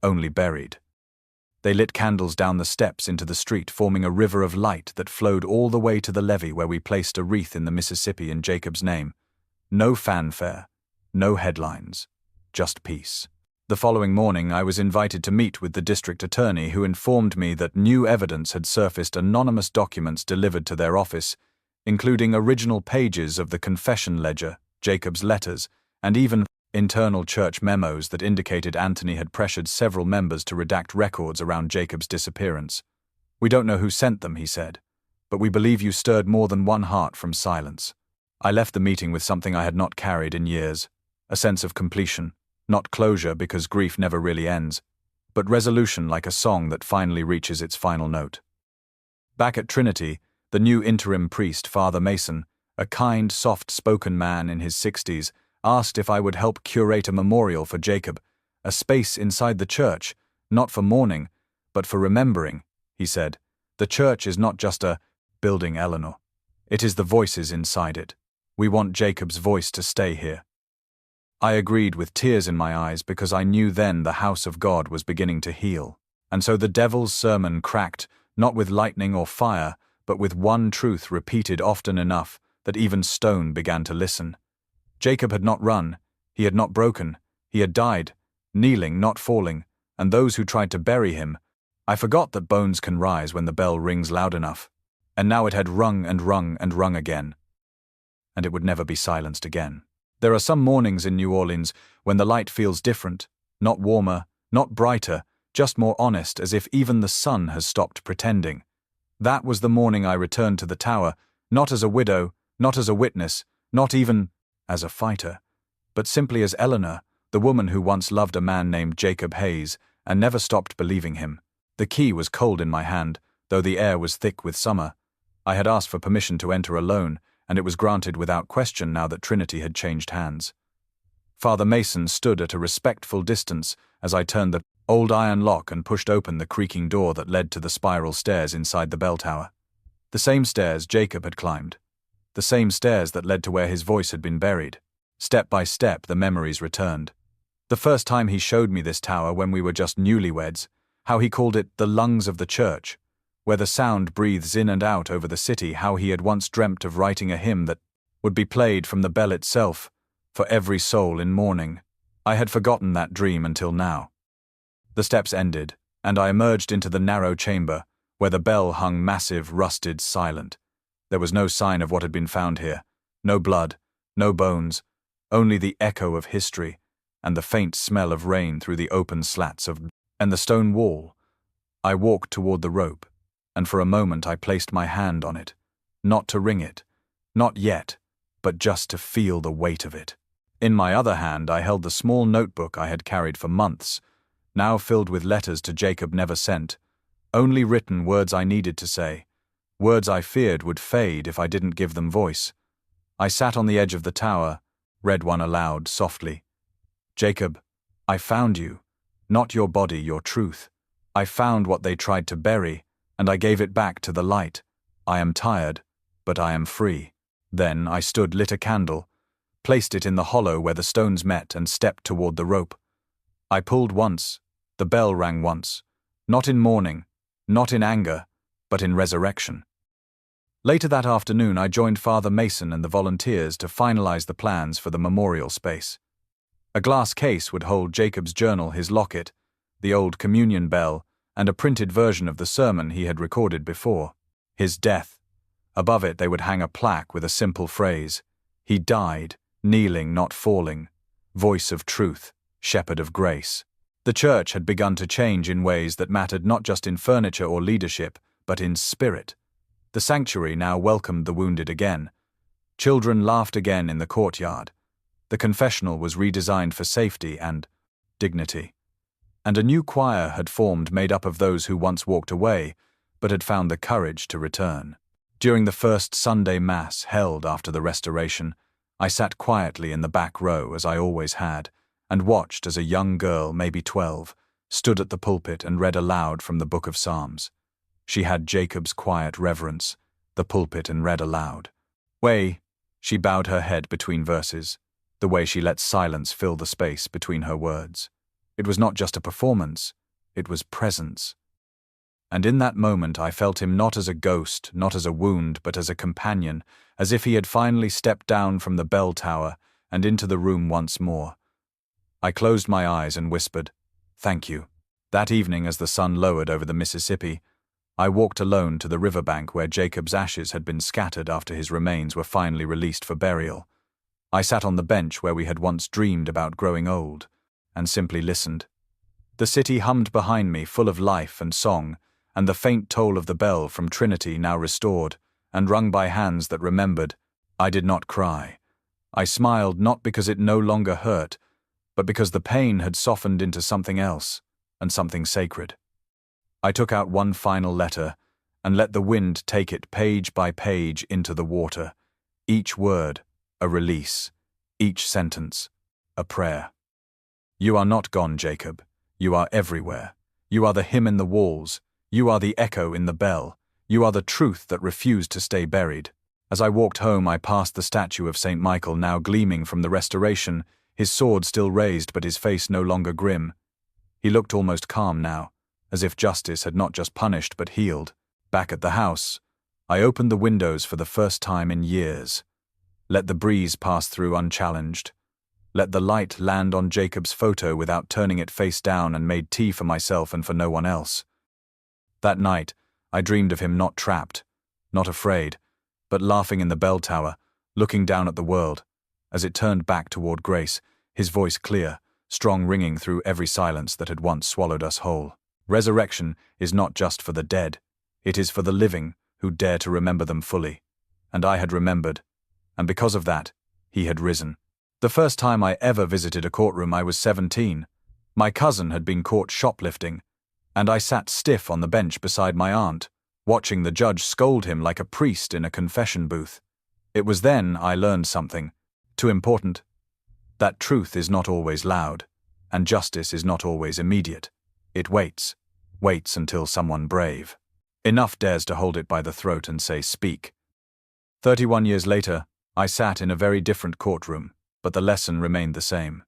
only buried. They lit candles down the steps into the street, forming a river of light that flowed all the way to the levee where we placed a wreath in the Mississippi in Jacob's name. No fanfare, no headlines, just peace. The following morning I was invited to meet with the district attorney, who informed me that new evidence had surfaced: anonymous documents delivered to their office, including original pages of the confession ledger, Jacob's letters, and even internal church memos that indicated Anthony had pressured several members to redact records around Jacob's disappearance. We don't know who sent them, he said, but we believe you stirred more than one heart from silence. I left the meeting with something I had not carried in years, a sense of completion, not closure because grief never really ends, but resolution, like a song that finally reaches its final note. Back at Trinity, the new interim priest, Father Mason, a kind, soft-spoken man in his 60s, asked if I would help curate a memorial for Jacob, a space inside the church, not for mourning, but for remembering. He said, the church is not just a building, Eleanor. It is the voices inside it. We want Jacob's voice to stay here. I agreed with tears in my eyes because I knew then the house of God was beginning to heal. And so the devil's sermon cracked, not with lightning or fire, but with one truth repeated often enough that even stone began to listen. Jacob had not run, he had not broken, he had died, kneeling, not falling, and those who tried to bury him, I forgot that bones can rise when the bell rings loud enough, and now it had rung and rung and rung again, and it would never be silenced again. There are some mornings in New Orleans when the light feels different, not warmer, not brighter, just more honest, as if even the sun has stopped pretending. That was the morning I returned to the tower, not as a widow, not as a witness, not even as a fighter, but simply as Eleanor, the woman who once loved a man named Jacob Hayes and never stopped believing him. The key was cold in my hand, though the air was thick with summer. I had asked for permission to enter alone, and it was granted without question now that Trinity had changed hands. Father Mason stood at a respectful distance as I turned the old iron lock and pushed open the creaking door that led to the spiral stairs inside the bell tower. The same stairs Jacob had climbed. The same stairs that led to where his voice had been buried. Step by step, the memories returned. The first time he showed me this tower when we were just newlyweds, how he called it the lungs of the church, where the sound breathes in and out over the city, how he had once dreamt of writing a hymn that would be played from the bell itself, for every soul in mourning. I had forgotten that dream until now. The steps ended, and I emerged into the narrow chamber, where the bell hung massive, rusted, silent. There was no sign of what had been found here, no blood, no bones, only the echo of history, and the faint smell of rain through the open slats and the stone wall. I walked toward the rope, and for a moment I placed my hand on it, not to ring it, not yet, but just to feel the weight of it. In my other hand, I held the small notebook I had carried for months, now filled with letters to Jacob never sent, only written words I needed to say, words I feared would fade if I didn't give them voice. I sat on the edge of the tower, read one aloud, softly. Jacob, I found you, not your body, your truth. I found what they tried to bury, and I gave it back to the light. I am tired, but I am free. Then I stood, lit a candle, placed it in the hollow where the stones met, and stepped toward the rope. I pulled once, the bell rang once, not in mourning, not in anger, but in resurrection. Later that afternoon, I joined Father Mason and the volunteers to finalize the plans for the memorial space. A glass case would hold Jacob's journal, his locket, the old communion bell, and a printed version of the sermon he had recorded before. His death. Above it they would hang a plaque with a simple phrase, "He died, kneeling, not falling, voice of truth, shepherd of grace." The church had begun to change in ways that mattered not just in furniture or leadership, but in spirit. The sanctuary now welcomed the wounded again. Children laughed again in the courtyard. The confessional was redesigned for safety and dignity. And a new choir had formed, made up of those who once walked away, but had found the courage to return. During the first Sunday Mass held after the Restoration, I sat quietly in the back row, as I always had, and watched as a young girl, maybe 12, stood at the pulpit and read aloud from the Book of Psalms. She had Jacob's quiet reverence, the pulpit, and read aloud. She bowed her head between verses, the way she let silence fill the space between her words. It was not just a performance, it was presence. And in that moment I felt him not as a ghost, not as a wound, but as a companion, as if he had finally stepped down from the bell tower and into the room once more. I closed my eyes and whispered, "Thank you." That evening, as the sun lowered over the Mississippi, I walked alone to the riverbank where Jacob's ashes had been scattered after his remains were finally released for burial. I sat on the bench where we had once dreamed about growing old, and simply listened. The city hummed behind me, full of life and song, and the faint toll of the bell from Trinity, now restored, and rung by hands that remembered. I did not cry. I smiled, not because it no longer hurt, but because the pain had softened into something else, and something sacred. I took out one final letter, and let the wind take it page by page into the water, each word a release, each sentence a prayer. You are not gone, Jacob. You are everywhere. You are the hymn in the walls. You are the echo in the bell. You are the truth that refused to stay buried. As I walked home, I passed the statue of St. Michael, now gleaming from the Restoration, his sword still raised but his face no longer grim. He looked almost calm now, as if justice had not just punished but healed. Back at the house, I opened the windows for the first time in years. Let the breeze pass through unchallenged. Let the light land on Jacob's photo without turning it face down, and made tea for myself and for no one else. That night, I dreamed of him not trapped, not afraid, but laughing in the bell tower, looking down at the world, as it turned back toward grace, his voice clear, strong, ringing through every silence that had once swallowed us whole. Resurrection is not just for the dead, it is for the living who dare to remember them fully. And I had remembered, and because of that, he had risen. The first time I ever visited a courtroom, I was 17. My cousin had been caught shoplifting, and I sat stiff on the bench beside my aunt, watching the judge scold him like a priest in a confession booth. It was then I learned something, too important, that truth is not always loud, and justice is not always immediate. It waits until someone brave enough dares to hold it by the throat and say, "Speak." 31 years later, I sat in a very different courtroom, but the lesson remained the same.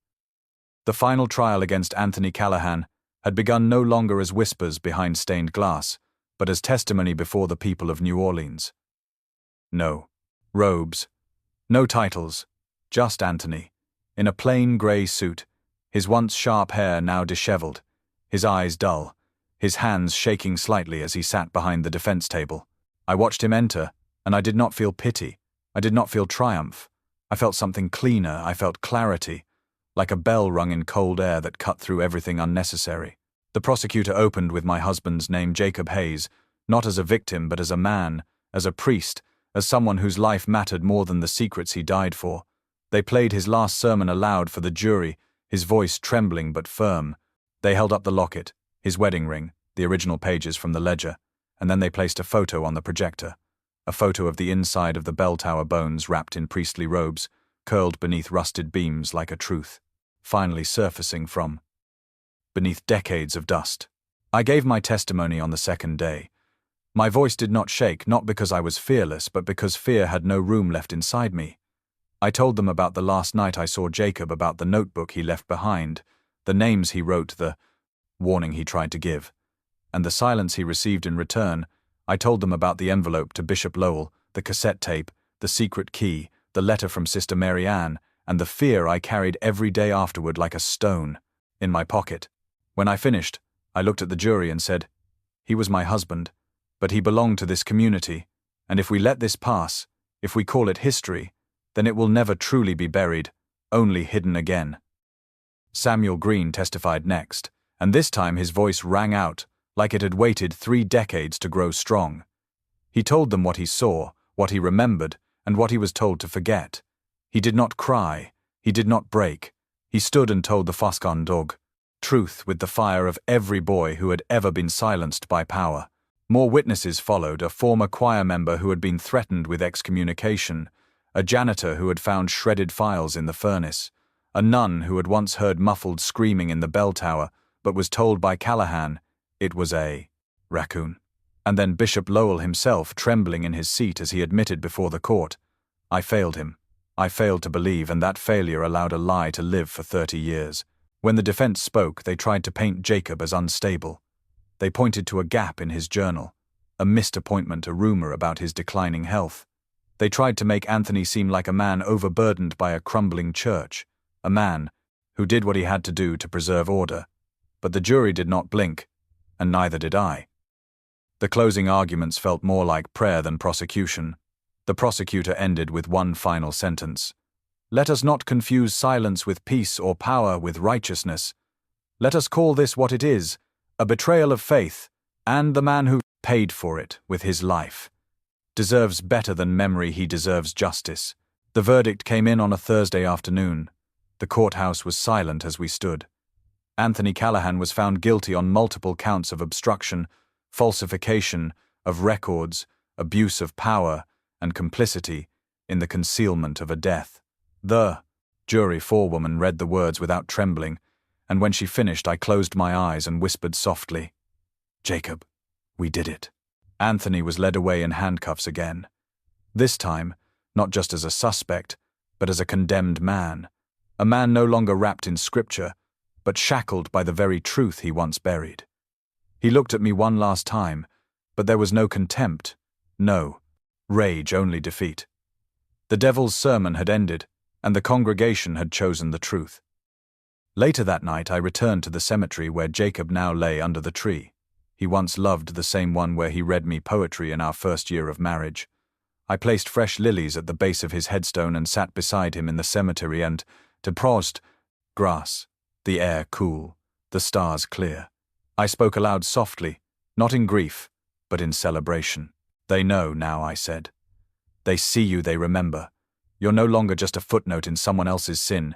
The final trial against Anthony Callahan had begun no longer as whispers behind stained glass, but as testimony before the people of New Orleans. No robes, no titles, just Anthony, in a plain grey suit, his once sharp hair now disheveled, his eyes dull, his hands shaking slightly as he sat behind the defense table. I watched him enter, and I did not feel pity. I did not feel triumph. I felt something cleaner. I felt clarity, like a bell rung in cold air that cut through everything unnecessary. The prosecutor opened with my husband's name, Jacob Hayes, not as a victim but as a man, as a priest, as someone whose life mattered more than the secrets he died for. They played his last sermon aloud for the jury, his voice trembling but firm. They held up the locket, his wedding ring, the original pages from the ledger, and then they placed a photo on the projector. A photo of the inside of the bell tower bones wrapped in priestly robes, curled beneath rusted beams like a truth, finally surfacing from beneath decades of dust. I gave my testimony on the second day. My voice did not shake, not because I was fearless, but because fear had no room left inside me. I told them about the last night I saw Jacob, about the notebook he left behind, the names he wrote, the warning he tried to give, and the silence he received in return. I told them about the envelope to Bishop Lowell, the cassette tape, the secret key, the letter from Sister Mary Ann, and the fear I carried every day afterward like a stone in my pocket. When I finished, I looked at the jury and said, "He was my husband, but he belonged to this community, and if we let this pass, if we call it history, then it will never truly be buried, only hidden again." Samuel Green testified next, and this time his voice rang out like it had waited 3 decades to grow strong. He told them what he saw, what he remembered, and what he was told to forget. He did not cry, he did not break. He stood and told the Foskan dog truth with the fire of every boy who had ever been silenced by power. More witnesses followed: a former choir member who had been threatened with excommunication, a janitor who had found shredded files in the furnace, a nun who had once heard muffled screaming in the bell tower but was told by Callahan it was a raccoon. And then Bishop Lowell himself, trembling in his seat as he admitted before the court, "I failed him. I failed to believe, and that failure allowed a lie to live for 30 years. When the defense spoke, they tried to paint Jacob as unstable. They pointed to a gap in his journal, a missed appointment, a rumor about his declining health. They tried to make Anthony seem like a man overburdened by a crumbling church, a man who did what he had to do to preserve order. But the jury did not blink, and neither did I. The closing arguments felt more like prayer than prosecution. The prosecutor ended with one final sentence. "Let us not confuse silence with peace or power with righteousness. Let us call this what it is, a betrayal of faith, and the man who paid for it with his life deserves better than memory. He deserves justice." The verdict came in on a Thursday afternoon. The courthouse was silent as we stood. Anthony Callahan was found guilty on multiple counts of obstruction, falsification of records, abuse of power, and complicity in the concealment of a death. The jury forewoman read the words without trembling, and when she finished, I closed my eyes and whispered softly, "Jacob, we did it." Anthony was led away in handcuffs again. This time, not just as a suspect, but as a condemned man. A man no longer wrapped in scripture, but shackled by the very truth he once buried. He looked at me one last time, but there was no contempt, no rage, only defeat. The devil's sermon had ended, and the congregation had chosen the truth. Later that night, I returned to the cemetery where Jacob now lay under the tree. He once loved the same one where he read me poetry in our first year of marriage. I placed fresh lilies at the base of his headstone and sat beside him in the cemetery, and to Prost, grass, the air cool, the stars clear. I spoke aloud softly, not in grief, but in celebration. "They know now," I said. "They see you, they remember. You're no longer just a footnote in someone else's sin.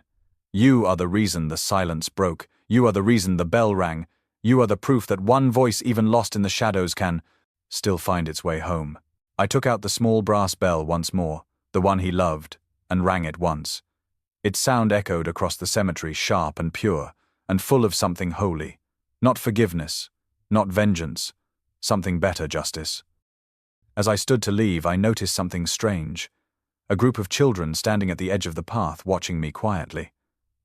You are the reason the silence broke. You are the reason the bell rang. You are the proof that one voice, even lost in the shadows, can still find its way home." I took out the small brass bell once more, the one he loved, and rang it once. Its sound echoed across the cemetery, sharp and pure, and full of something holy. Not forgiveness, not vengeance, something better, justice. As I stood to leave, I noticed something strange. A group of children standing at the edge of the path, watching me quietly.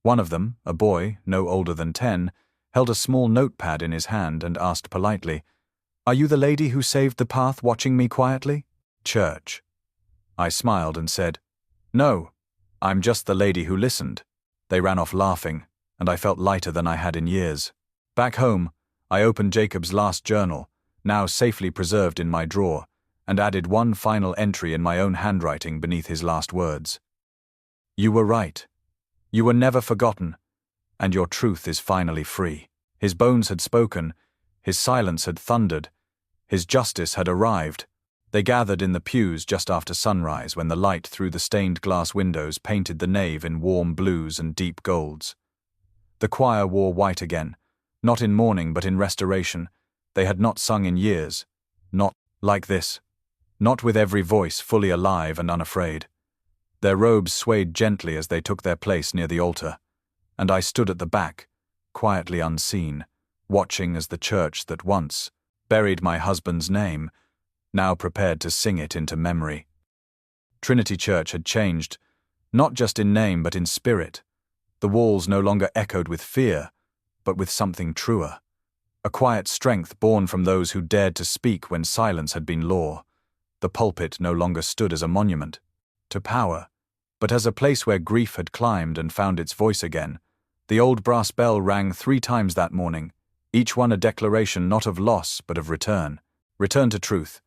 One of them, a boy, no older than 10, held a small notepad in his hand and asked politely, "Are you the lady who saved the path, watching me quietly?" "Church." I smiled and said, "No, I'm just the lady who listened." They ran off laughing, and I felt lighter than I had in years. Back home, I opened Jacob's last journal, now safely preserved in my drawer, and added one final entry in my own handwriting beneath his last words. "You were right. You were never forgotten, and your truth is finally free." His bones had spoken, his silence had thundered, his justice had arrived. They gathered in the pews just after sunrise when the light through the stained glass windows painted the nave in warm blues and deep golds. The choir wore white again, not in mourning but in restoration. They had not sung in years, not like this, not with every voice fully alive and unafraid. Their robes swayed gently as they took their place near the altar, and I stood at the back, quietly unseen, watching as the church that once buried my husband's name now prepared to sing it into memory. Trinity Church had changed, not just in name but in spirit. The walls no longer echoed with fear, but with something truer. A quiet strength born from those who dared to speak when silence had been law. The pulpit no longer stood as a monument to power, but as a place where grief had climbed and found its voice again. The old brass bell rang 3 times that morning, each one a declaration not of loss but of return. Return to truth.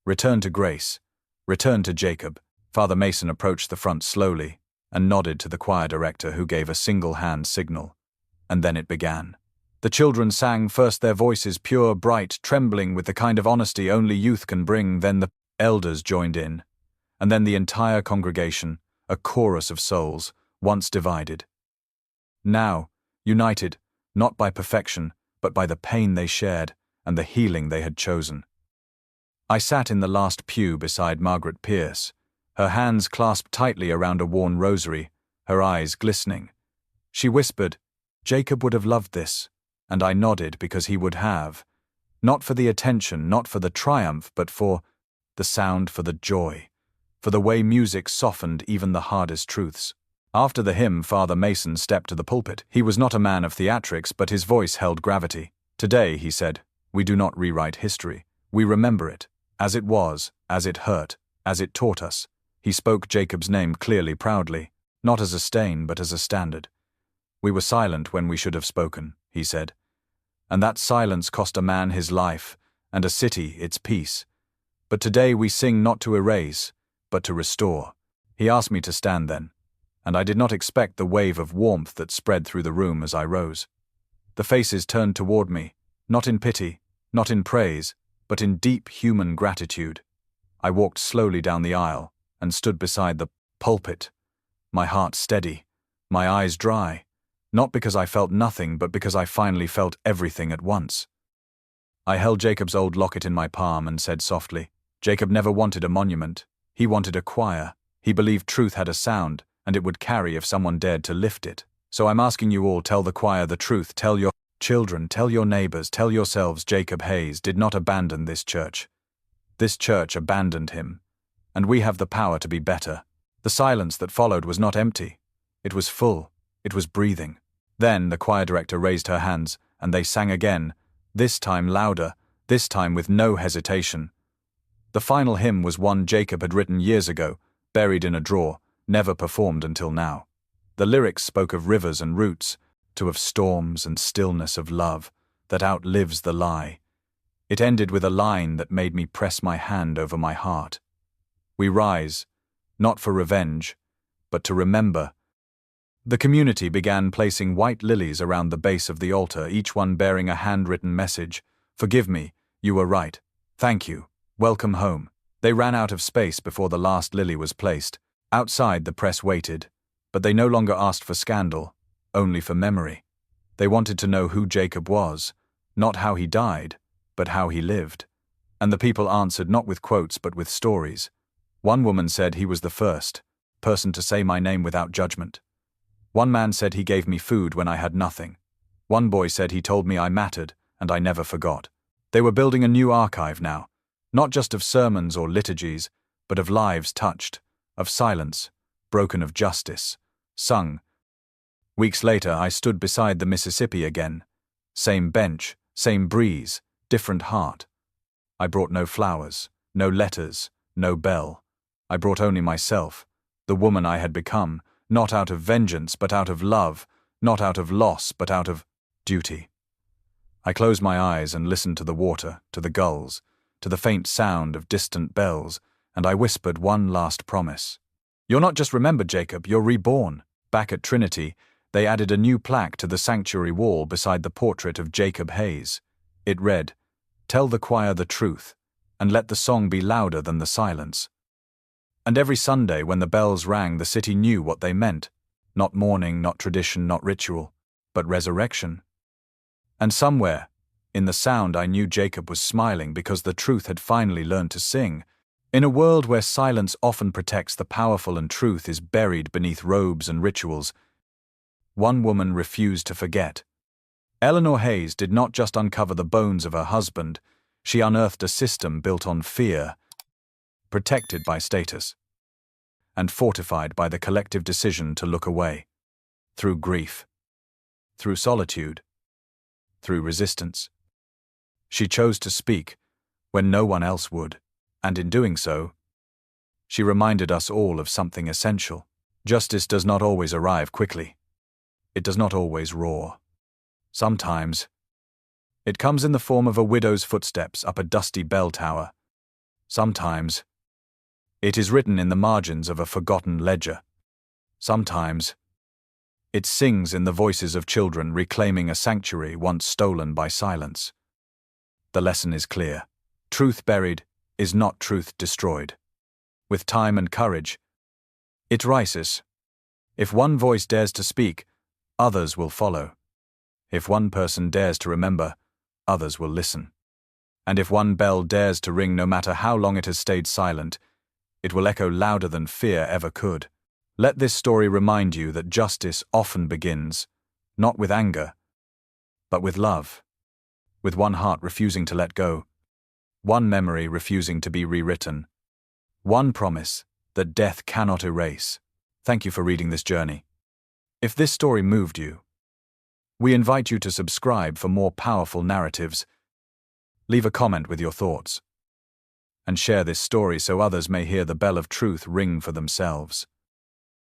Return to grace. Return to Jacob. Father Mason approached the front slowly and nodded to the choir director, who gave a single-hand signal. And then it began. The children sang first, their voices pure, bright, trembling with the kind of honesty only youth can bring. Then the elders joined in. And then the entire congregation, a chorus of souls, once divided, now united, not by perfection, but by the pain they shared and the healing they had chosen. I sat in the last pew beside Margaret Pierce, her hands clasped tightly around a worn rosary, her eyes glistening. She whispered, "Jacob would have loved this," and I nodded because he would have. Not for the attention, not for the triumph, but for the sound, for the joy, for the way music softened even the hardest truths. After the hymn, Father Mason stepped to the pulpit. He was not a man of theatrics, but his voice held gravity. "Today," he said, "we do not rewrite history. We remember it, as it was, as it hurt, as it taught us." He spoke Jacob's name clearly, proudly, not as a stain, but as a standard. "We were silent when we should have spoken," he said. "And that silence cost a man his life, and a city its peace. But today we sing not to erase, but to restore." He asked me to stand then, and I did not expect the wave of warmth that spread through the room as I rose. The faces turned toward me, not in pity, not in praise, but in deep human gratitude. I walked slowly down the aisle and stood beside the pulpit, my heart steady, my eyes dry, not because I felt nothing, but because I finally felt everything at once. I held Jacob's old locket in my palm and said softly, "Jacob never wanted a monument. He wanted a choir. He believed truth had a sound, and it would carry if someone dared to lift it. So I'm asking you all, tell the choir the truth, tell your children, tell your neighbors, tell yourselves, Jacob Hayes did not abandon this church. This church abandoned him, and we have the power to be better." The silence that followed was not empty. It was full. It was breathing. Then the choir director raised her hands, and they sang again, this time louder, this time with no hesitation. The final hymn was one Jacob had written years ago, buried in a drawer, never performed until now. The lyrics spoke of rivers and roots, of storms and stillness of love that outlives the lie. It ended with a line that made me press my hand over my heart. "We rise, not for revenge, but to remember." The community began placing white lilies around the base of the altar, each one bearing a handwritten message. "Forgive me, you were right. Thank you. Welcome home." They ran out of space before the last lily was placed. Outside, the press waited, but they no longer asked for scandal, only for memory. They wanted to know who Jacob was, not how he died, but how he lived. And the people answered not with quotes but with stories. One woman said he was the first person to say my name without judgment. One man said he gave me food when I had nothing. One boy said he told me I mattered and I never forgot. They were building a new archive now, not just of sermons or liturgies, but of lives touched, of silence, broken, of justice, sung. Weeks later, I stood beside the Mississippi again. Same bench, same breeze, different heart. I brought no flowers, no letters, no bell. I brought only myself, the woman I had become, not out of vengeance but out of love, not out of loss but out of duty. I closed my eyes and listened to the water, to the gulls, to the faint sound of distant bells, and I whispered one last promise. "You're not just remembered, Jacob, you're reborn." Back at Trinity, they added a new plaque to the sanctuary wall beside the portrait of Jacob Hayes. It read, "Tell the choir the truth. and let the song be louder than the silence. And every Sunday when the bells rang, the city knew what they meant. Not mourning, not tradition, not ritual, but resurrection. And somewhere, in the sound, I knew Jacob was smiling because the truth had finally learned to sing. In a world where silence often protects the powerful and truth is buried beneath robes and rituals, one woman refused to forget. Eleanor Hayes did not just uncover the bones of her husband, she unearthed a system built on fear, protected by status, and fortified by the collective decision to look away. Through grief, through solitude, through resistance. She chose to speak when no one else would, and in doing so, she reminded us all of something essential. Justice does not always arrive quickly. It does not always roar. Sometimes, it comes in the form of a widow's footsteps up a dusty bell tower. Sometimes, it is written in the margins of a forgotten ledger. Sometimes, it sings in the voices of children reclaiming a sanctuary once stolen by silence. The lesson is clear. Truth buried is not truth destroyed. With time and courage, it rises. If one voice dares to speak, others will follow. If one person dares to remember, others will listen. And if one bell dares to ring, no matter how long it has stayed silent, it will echo louder than fear ever could. Let this story remind you that justice often begins, not with anger, but with love. With one heart refusing to let go, one memory refusing to be rewritten, one promise that death cannot erase. Thank you for reading this journey. If this story moved you, we invite you to subscribe for more powerful narratives. Leave a comment with your thoughts, and share this story so others may hear the bell of truth ring for themselves.